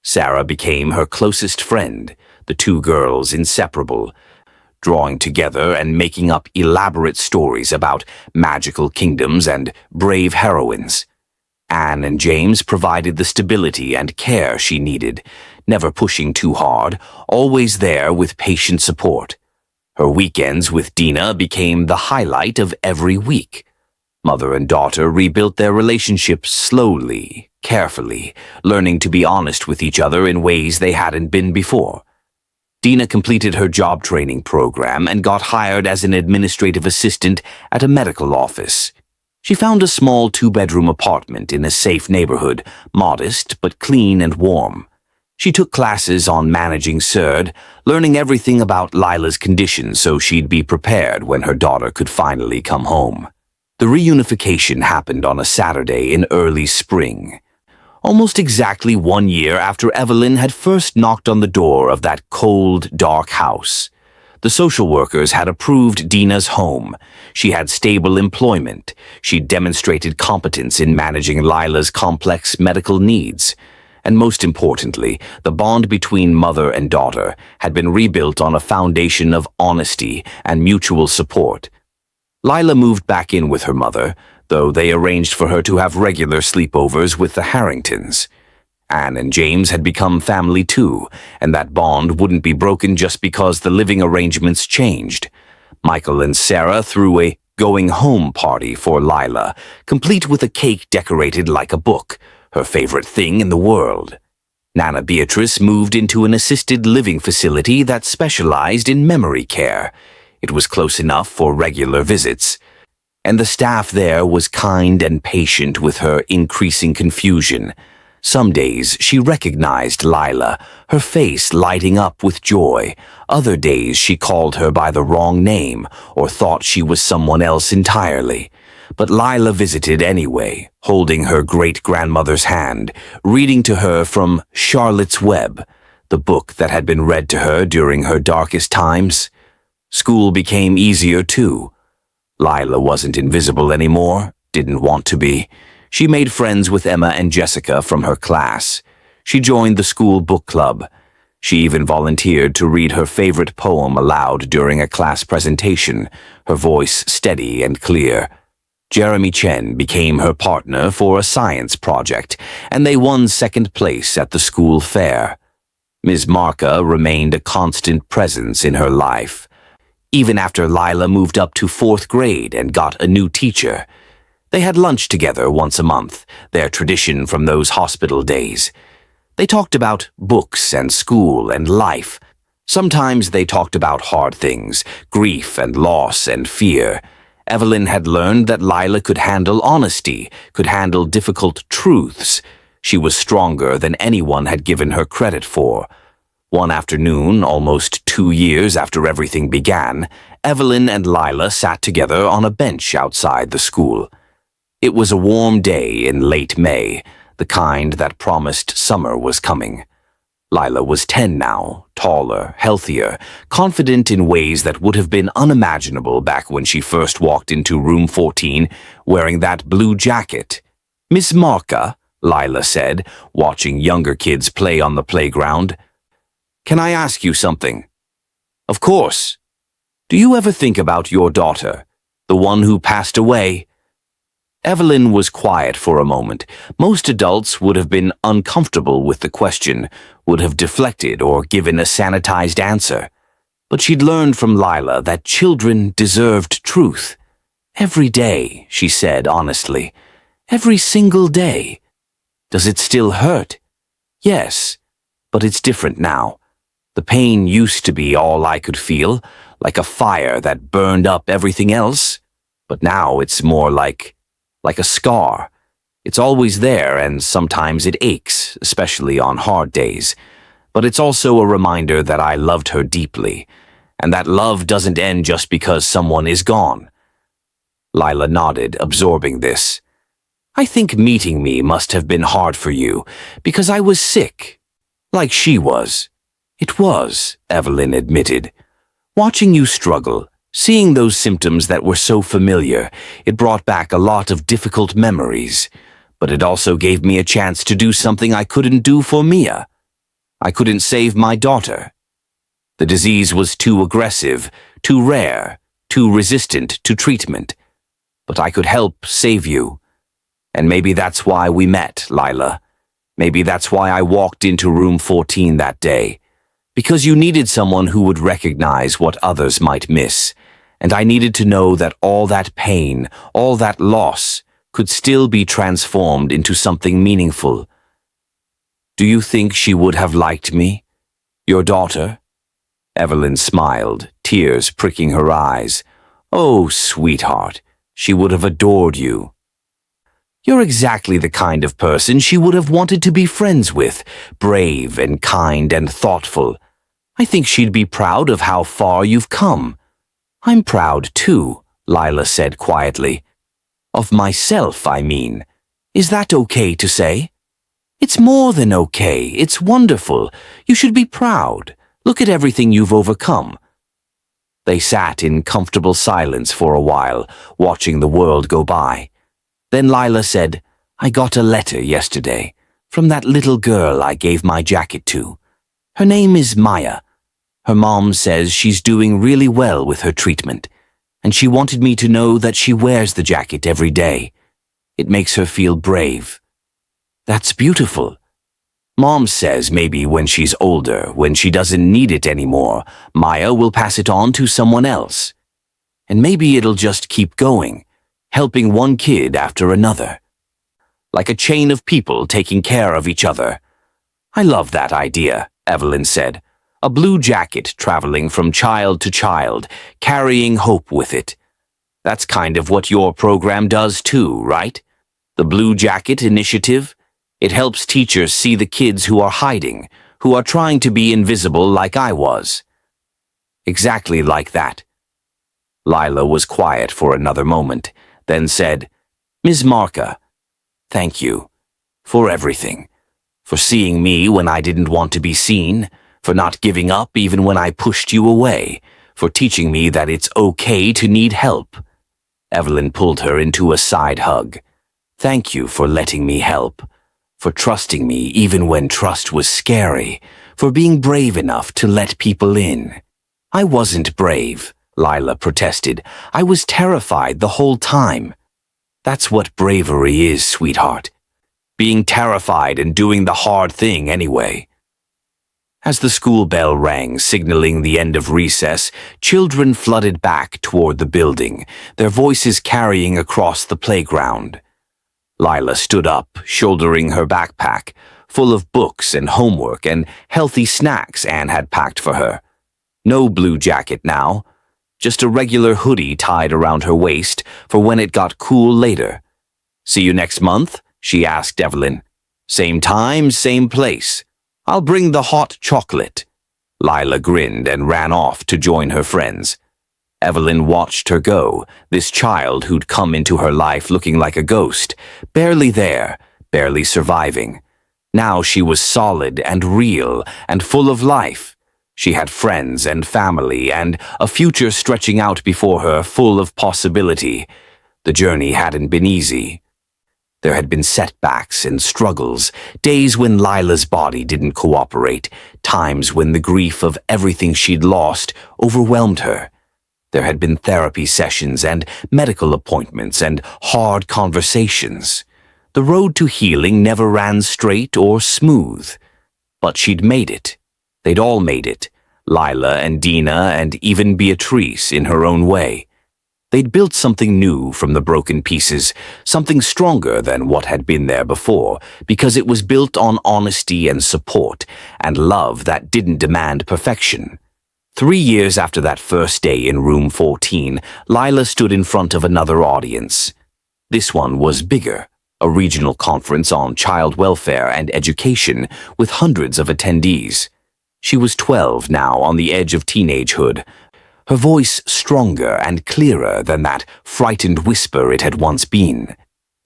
Sarah became her closest friend, the two girls inseparable, drawing together and making up elaborate stories about magical kingdoms and brave heroines. Anne and James provided the stability and care she needed, never pushing too hard, always there with patient support. Her weekends with Dina became the highlight of every week. Mother and daughter rebuilt their relationship slowly, carefully, learning to be honest with each other in ways they hadn't been before. Dina completed her job training program and got hired as an administrative assistant at a medical office. She found a small 2-bedroom apartment in a safe neighborhood, modest but clean and warm. She took classes on managing CERD, learning everything about Lila's condition so she'd be prepared when her daughter could finally come home. The reunification happened on a Saturday in early spring, almost exactly 1 year after Evelyn had first knocked on the door of that cold, dark house. The social workers had approved Dina's home. She had stable employment. She'd demonstrated competence in managing Lila's complex medical needs. And most importantly, the bond between mother and daughter had been rebuilt on a foundation of honesty and mutual support. Lila moved back in with her mother, though they arranged for her to have regular sleepovers with the Harringtons. Anne and James had become family too, and that bond wouldn't be broken just because the living arrangements changed. Michael and Sarah threw a going-home party for Lila, complete with a cake decorated like a book, her favorite thing in the world. Nana Beatrice moved into an assisted living facility that specialized in memory care. It was close enough for regular visits, and the staff there was kind and patient with her increasing confusion. Some days she recognized Lila, her face lighting up with joy. Other days she called her by the wrong name or thought she was someone else entirely. But Lila visited anyway, holding her great-grandmother's hand, reading to her from Charlotte's Web, the book that had been read to her during her darkest times. School became easier too. Lila wasn't invisible anymore, didn't want to be. She made friends with Emma and Jessica from her class. She joined the school book club. She even volunteered to read her favorite poem aloud during a class presentation, her voice steady and clear. Jeremy Chen became her partner for a science project, and they won second place at the school fair. Ms. Marka remained a constant presence in her life. Even after Lila moved up to 4th grade and got a new teacher. They had lunch together once a month, their tradition from those hospital days. They talked about books and school and life. Sometimes they talked about hard things, grief and loss and fear. Evelyn had learned that Lila could handle honesty, could handle difficult truths. She was stronger than anyone had given her credit for. One afternoon, almost 2 years after everything began, Evelyn and Lila sat together on a bench outside the school. It was a warm day in late May, the kind that promised summer was coming. Lila was 10 now, taller, healthier, confident in ways that would have been unimaginable back when she first walked into room 14 wearing that blue jacket. "Miss Marka," Lila said, watching younger kids play on the playground. "Can I ask you something?" "Of course. Do you ever think about your daughter, the one who passed away?" Evelyn was quiet for a moment. Most adults would have been uncomfortable with the question, would have deflected or given a sanitized answer. But she'd learned from Lila that children deserved truth. "Every day," she said honestly. "Every single day." "Does it still hurt?" "Yes, but it's different now. The pain used to be all I could feel, like a fire that burned up everything else. But now it's more like a scar. It's always there, and sometimes it aches, especially on hard days. But it's also a reminder that I loved her deeply, and that love doesn't end just because someone is gone." Lila nodded, absorbing this. "I think meeting me must have been hard for you, because I was sick. Like she was." "It was," Evelyn admitted. Watching you struggle, seeing those symptoms that were so familiar, it brought back a lot of difficult memories. But it also gave me a chance to do something I couldn't do for Mia. I couldn't save my daughter. The disease was too aggressive, too rare, too resistant to treatment. But I could help save you. And maybe that's why we met, Lila. Maybe that's why I walked into room 14 that day. Because you needed someone who would recognize what others might miss. And I needed to know that all that pain, all that loss, could still be transformed into something meaningful. Do you think she would have liked me? Your daughter? Evelyn smiled, tears pricking her eyes. Oh, sweetheart, she would have adored you. You're exactly the kind of person she would have wanted to be friends with, brave and kind and thoughtful. I think she'd be proud of how far you've come. I'm proud too, Lila said quietly. Of myself, I mean. Is that okay to say? It's more than okay. It's wonderful. You should be proud. Look at everything you've overcome. They sat in comfortable silence for a while, watching the world go by. Then Lila said, I got a letter yesterday from that little girl I gave my jacket to. Her name is Maya. Her mom says she's doing really well with her treatment, and she wanted me to know that she wears the jacket every day. It makes her feel brave. That's beautiful. Mom says maybe when she's older, when she doesn't need it anymore, Maya will pass it on to someone else. And maybe it'll just keep going, helping one kid after another. Like a chain of people taking care of each other. I love that idea, Evelyn said. A blue jacket traveling from child to child, carrying hope with it. That's kind of what your program does too, right? The Blue Jacket Initiative? It helps teachers see the kids who are hiding, who are trying to be invisible like I was. Exactly like that. Lila was quiet for another moment, then said, Ms. Marka, thank you for everything. For seeing me when I didn't want to be seen, for not giving up even when I pushed you away, for teaching me that it's okay to need help. Evelyn pulled her into a side hug. Thank you for letting me help, for trusting me even when trust was scary, for being brave enough to let people in. I wasn't brave, Lila protested. I was terrified the whole time. That's what bravery is, sweetheart. Being terrified and doing the hard thing anyway. As the school bell rang, signaling the end of recess, children flooded back toward the building, their voices carrying across the playground. Lila stood up, shouldering her backpack, full of books and homework and healthy snacks Anne had packed for her. No blue jacket now, just a regular hoodie tied around her waist for when it got cool later. See you next month? She asked Evelyn. Same time, same place. I'll bring the hot chocolate. Lila grinned and ran off to join her friends. Evelyn watched her go, this child who'd come into her life looking like a ghost, barely there, barely surviving. Now she was solid and real and full of life. She had friends and family and a future stretching out before her full of possibility. The journey hadn't been easy. There had been setbacks and struggles, days when Lila's body didn't cooperate, times when the grief of everything she'd lost overwhelmed her. There had been therapy sessions and medical appointments and hard conversations. The road to healing never ran straight or smooth. But she'd made it. They'd all made it, Lila and Dina and even Beatrice in her own way. They'd built something new from the broken pieces, something stronger than what had been there before, because it was built on honesty and support, and love that didn't demand perfection. 3 years after that first day in room 14, Lila stood in front of another audience. This one was bigger, a regional conference on child welfare and education with hundreds of attendees. She was 12 now, on the edge of teenagehood, her voice stronger and clearer than that frightened whisper it had once been.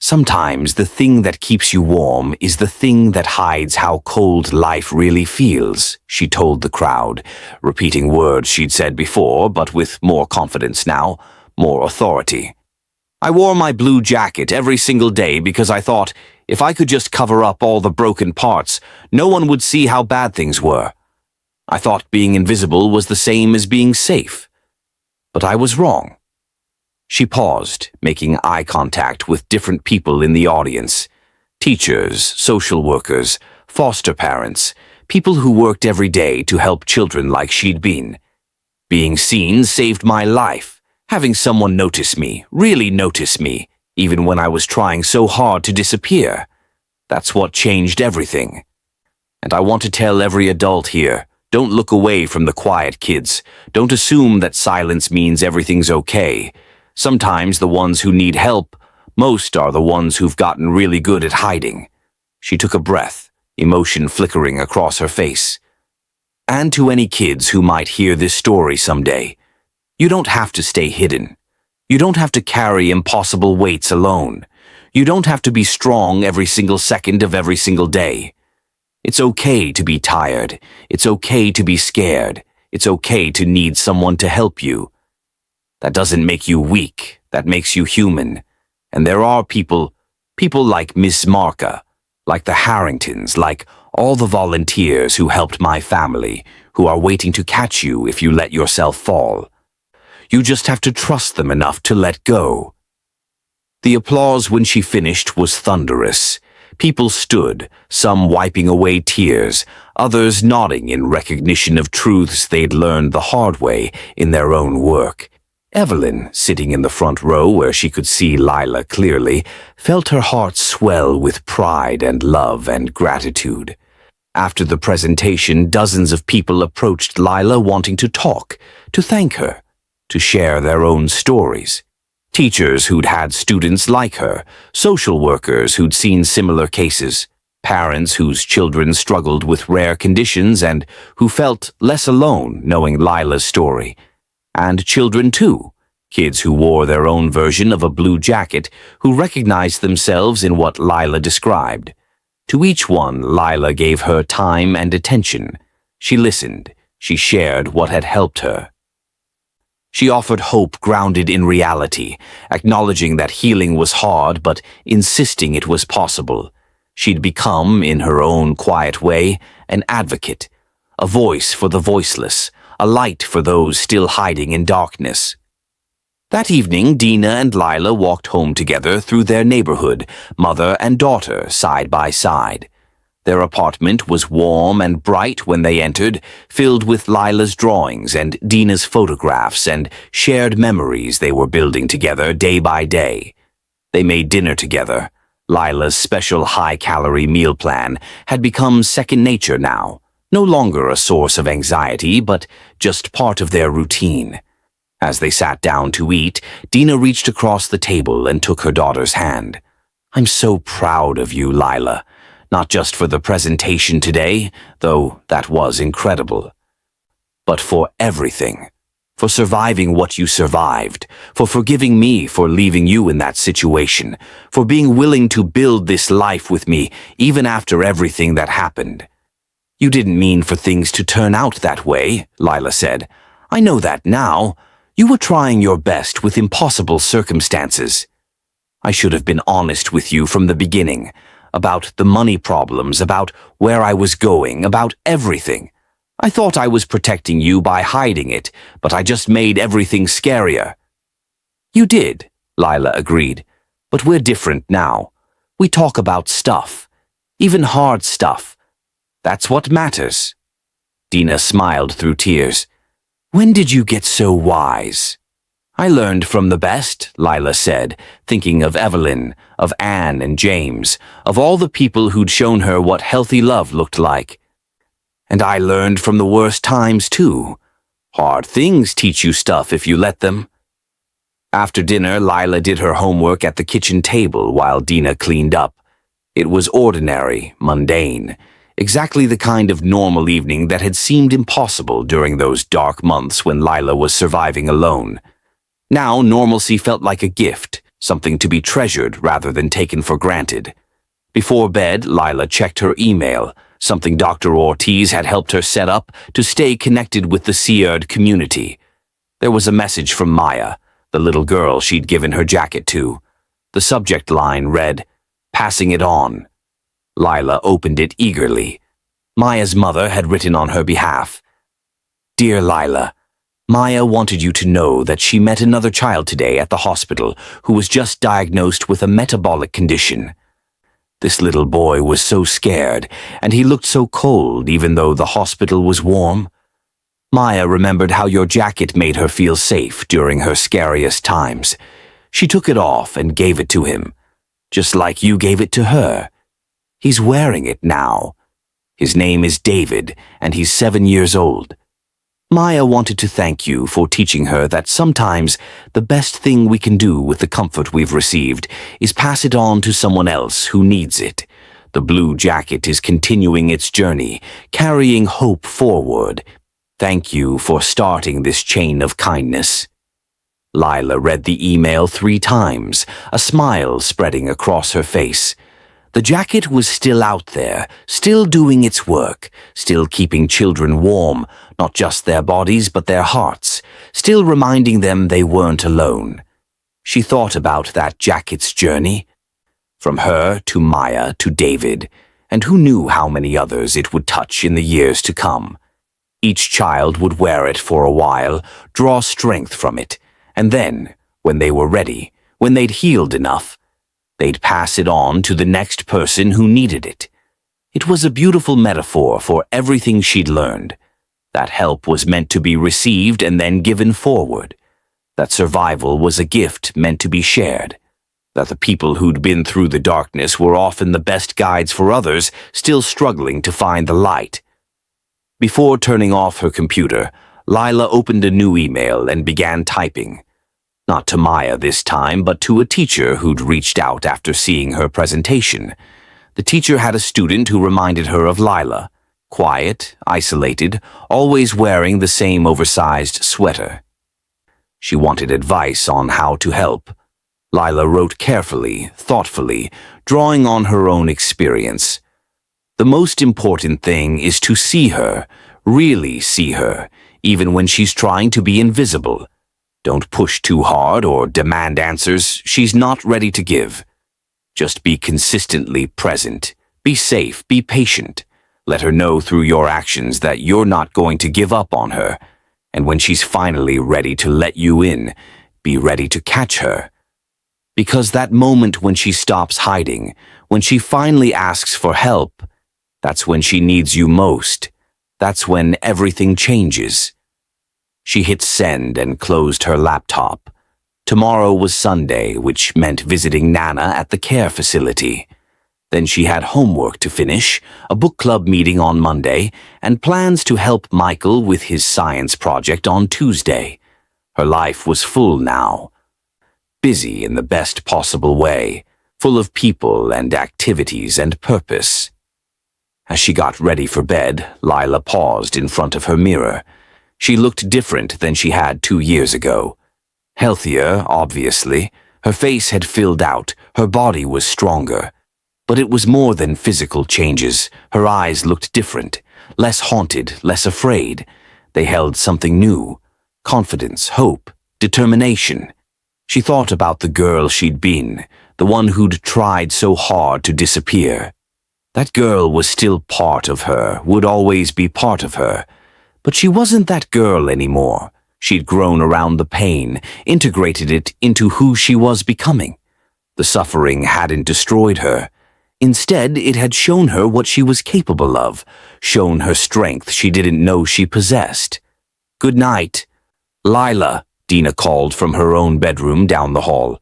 Sometimes the thing that keeps you warm is the thing that hides how cold life really feels, she told the crowd, repeating words she'd said before, but with more confidence now, more authority. I wore my blue jacket every single day because I thought, if I could just cover up all the broken parts, no one would see how bad things were. I thought being invisible was the same as being safe. But I was wrong. She paused, making eye contact with different people in the audience. Teachers, social workers, foster parents, people who worked every day to help children like she'd been. Being seen saved my life. Having someone notice me, really notice me, even when I was trying so hard to disappear. That's what changed everything. And I want to tell every adult here, don't look away from the quiet kids. Don't assume that silence means everything's okay. Sometimes the ones who need help most are the ones who've gotten really good at hiding. She took a breath, emotion flickering across her face. And to any kids who might hear this story someday, you don't have to stay hidden. You don't have to carry impossible weights alone. You don't have to be strong every single second of every single day. It's okay to be tired. It's okay to be scared. It's okay to need someone to help you. That doesn't make you weak. That makes you human. And there are people like Miss Marka, like the Harringtons, like all the volunteers who helped my family, who are waiting to catch you if you let yourself fall. You just have to trust them enough to let go. The applause when she finished was thunderous. People stood, some wiping away tears, others nodding in recognition of truths they'd learned the hard way in their own work. Evelyn, sitting in the front row where she could see Lila clearly, felt her heart swell with pride and love and gratitude. After the presentation, dozens of people approached Lila wanting to talk, to thank her, to share their own stories. Teachers who'd had students like her, social workers who'd seen similar cases, parents whose children struggled with rare conditions and who felt less alone knowing Lila's story. And children too, kids who wore their own version of a blue jacket, who recognized themselves in what Lila described. To each one, Lila gave her time and attention. She listened. She shared what had helped her. She offered hope grounded in reality, acknowledging that healing was hard but insisting it was possible. She'd become, in her own quiet way, an advocate, a voice for the voiceless, a light for those still hiding in darkness. That evening, Dina and Lila walked home together through their neighborhood, mother and daughter, side by side. Their apartment was warm and bright when they entered, filled with Lila's drawings and Dina's photographs and shared memories they were building together day by day. They made dinner together. Lila's special high-calorie meal plan had become second nature now, no longer a source of anxiety, but just part of their routine. As they sat down to eat, Dina reached across the table and took her daughter's hand. "I'm so proud of you, Lila. Not just for the presentation today, though that was incredible, but for everything. For surviving what you survived, for forgiving me for leaving you in that situation, for being willing to build this life with me even after everything that happened." "You didn't mean for things to turn out that way," Lila said. "I know that now. You were trying your best with impossible circumstances. I should have been honest with you from the beginning, about the money problems, about where I was going, about everything. I thought I was protecting you by hiding it, but I just made everything scarier." "You did," Lila agreed, "but we're different now. We talk about stuff, even hard stuff. That's what matters." Dina smiled through tears. "When did you get so wise?" "I learned from the best," Lila said, thinking of Evelyn, of Anne and James, of all the people who'd shown her what healthy love looked like. "And I learned from the worst times too. Hard things teach you stuff if you let them." After dinner, Lila did her homework at the kitchen table while Dina cleaned up. It was ordinary, mundane. Exactly the kind of normal evening that had seemed impossible during those dark months when Lila was surviving alone. Now normalcy felt like a gift, something to be treasured rather than taken for granted. Before bed, Lila checked her email, something Dr. Ortiz had helped her set up to stay connected with the Seared community. There was a message from Maya, the little girl she'd given her jacket to. The subject line read, "Passing it on." Lila opened it eagerly. Maya's mother had written on her behalf. "Dear Lila, Maya wanted you to know that she met another child today at the hospital who was just diagnosed with a metabolic condition. This little boy was so scared, and he looked so cold even though the hospital was warm. Maya remembered how your jacket made her feel safe during her scariest times. She took it off and gave it to him, just like you gave it to her. He's wearing it now. His name is David, and he's 7 years old. Maya wanted to thank you for teaching her that sometimes the best thing we can do with the comfort we've received is pass it on to someone else who needs it. The blue jacket is continuing its journey, carrying hope forward. Thank you for starting this chain of kindness." Lila read the email 3 times, a smile spreading across her face. The jacket was still out there, still doing its work, still keeping children warm, not just their bodies but their hearts, still reminding them they weren't alone. She thought about that jacket's journey, from her to Maya to David, and who knew how many others it would touch in the years to come. Each child would wear it for a while, draw strength from it, and then, when they were ready, when they'd healed enough, they'd pass it on to the next person who needed it. It was a beautiful metaphor for everything she'd learned. That help was meant to be received and then given forward. That survival was a gift meant to be shared. That the people who'd been through the darkness were often the best guides for others still struggling to find the light. Before turning off her computer, Lila opened a new email and began typing. Not to Maya this time, but to a teacher who'd reached out after seeing her presentation. The teacher had a student who reminded her of Lila. Quiet, isolated, always wearing the same oversized sweater. She wanted advice on how to help. Lila wrote carefully, thoughtfully, drawing on her own experience. The most important thing is to see her, really see her, even when she's trying to be invisible. Don't push too hard or demand answers she's not ready to give. Just be consistently present. Be safe, be patient. Let her know through your actions that you're not going to give up on her. And when she's finally ready to let you in, be ready to catch her. Because that moment when she stops hiding, when she finally asks for help, that's when she needs you most. That's when everything changes. She hit send and closed her laptop. Tomorrow was Sunday, which meant visiting Nana at the care facility. Then she had homework to finish, a book club meeting on Monday, and plans to help Michael with his science project on Tuesday. Her life was full now. Busy in the best possible way, full of people and activities and purpose. As she got ready for bed, Lila paused in front of her mirror. She looked different than she had 2 years ago. Healthier, obviously. Her face had filled out, her body was stronger. But it was more than physical changes. Her eyes looked different, less haunted, less afraid. They held something new. Confidence, hope, determination. She thought about the girl she'd been, the one who'd tried so hard to disappear. That girl was still part of her, would always be part of her. But she wasn't that girl anymore. She'd grown around the pain, integrated it into who she was becoming. The suffering hadn't destroyed her. Instead, it had shown her what she was capable of, shown her strength she didn't know she possessed. "Good night." "Lila," Dina called from her own bedroom down the hall.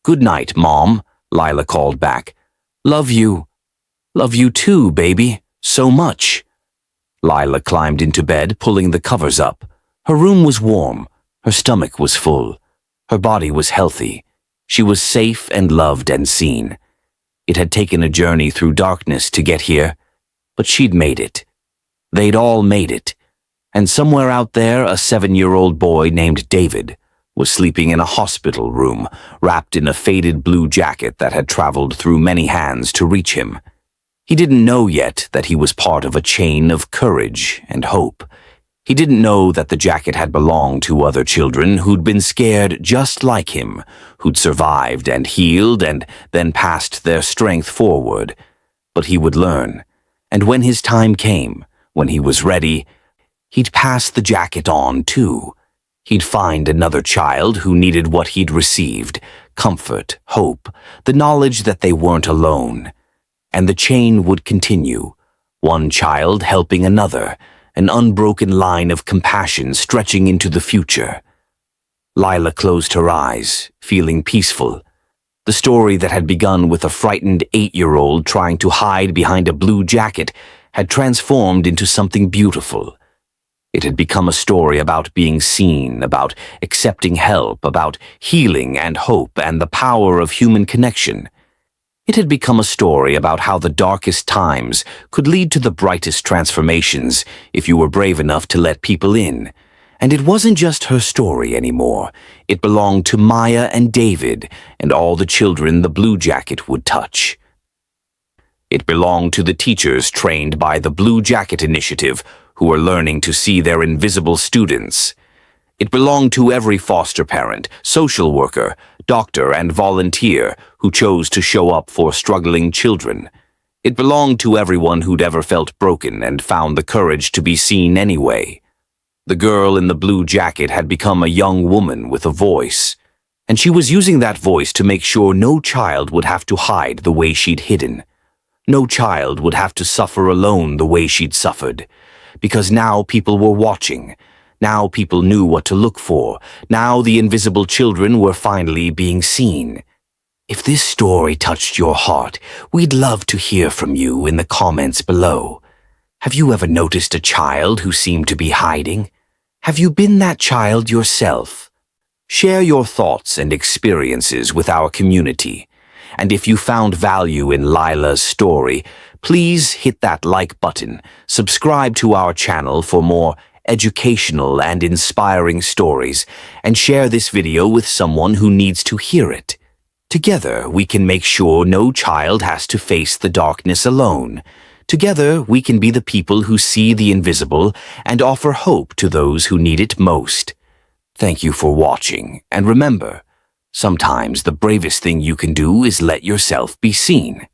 "Good night, Mom," Lila called back. "Love you." "Love you too, baby. So much." Lila climbed into bed, pulling the covers up. Her room was warm. Her stomach was full. Her body was healthy. She was safe and loved and seen. It had taken a journey through darkness to get here, but she'd made it. They'd all made it. And somewhere out there, a 7-year-old boy named David, was sleeping in a hospital room, wrapped in a faded blue jacket that had traveled through many hands to reach him. He didn't know yet that he was part of a chain of courage and hope. He didn't know that the jacket had belonged to other children who'd been scared just like him, who'd survived and healed and then passed their strength forward. But he would learn, and when his time came, when he was ready, he'd pass the jacket on too. He'd find another child who needed what he'd received, comfort, hope, the knowledge that they weren't alone. And the chain would continue, one child helping another, an unbroken line of compassion stretching into the future. Lila closed her eyes, feeling peaceful. The story that had begun with a frightened 8-year-old trying to hide behind a blue jacket had transformed into something beautiful. It had become a story about being seen, about accepting help, about healing and hope and the power of human connection. It had become a story about how the darkest times could lead to the brightest transformations if you were brave enough to let people in. And it wasn't just her story anymore. It belonged to Maya and David and all the children the Blue Jacket would touch. It belonged to the teachers trained by the Blue Jacket Initiative who were learning to see their invisible students. It belonged to every foster parent, social worker, doctor, and volunteer who chose to show up for struggling children. It belonged to everyone who'd ever felt broken and found the courage to be seen anyway. The girl in the blue jacket had become a young woman with a voice, and she was using that voice to make sure no child would have to hide the way she'd hidden. No child would have to suffer alone the way she'd suffered. Because now people were watching. Now people knew what to look for. Now the invisible children were finally being seen. If this story touched your heart, we'd love to hear from you in the comments below. Have you ever noticed a child who seemed to be hiding? Have you been that child yourself? Share your thoughts and experiences with our community. And if you found value in Lila's story, please hit that like button, subscribe to our channel for more educational and inspiring stories, and share this video with someone who needs to hear it. Together, we can make sure no child has to face the darkness alone. Together, we can be the people who see the invisible and offer hope to those who need it most. Thank you for watching, and remember, sometimes the bravest thing you can do is let yourself be seen.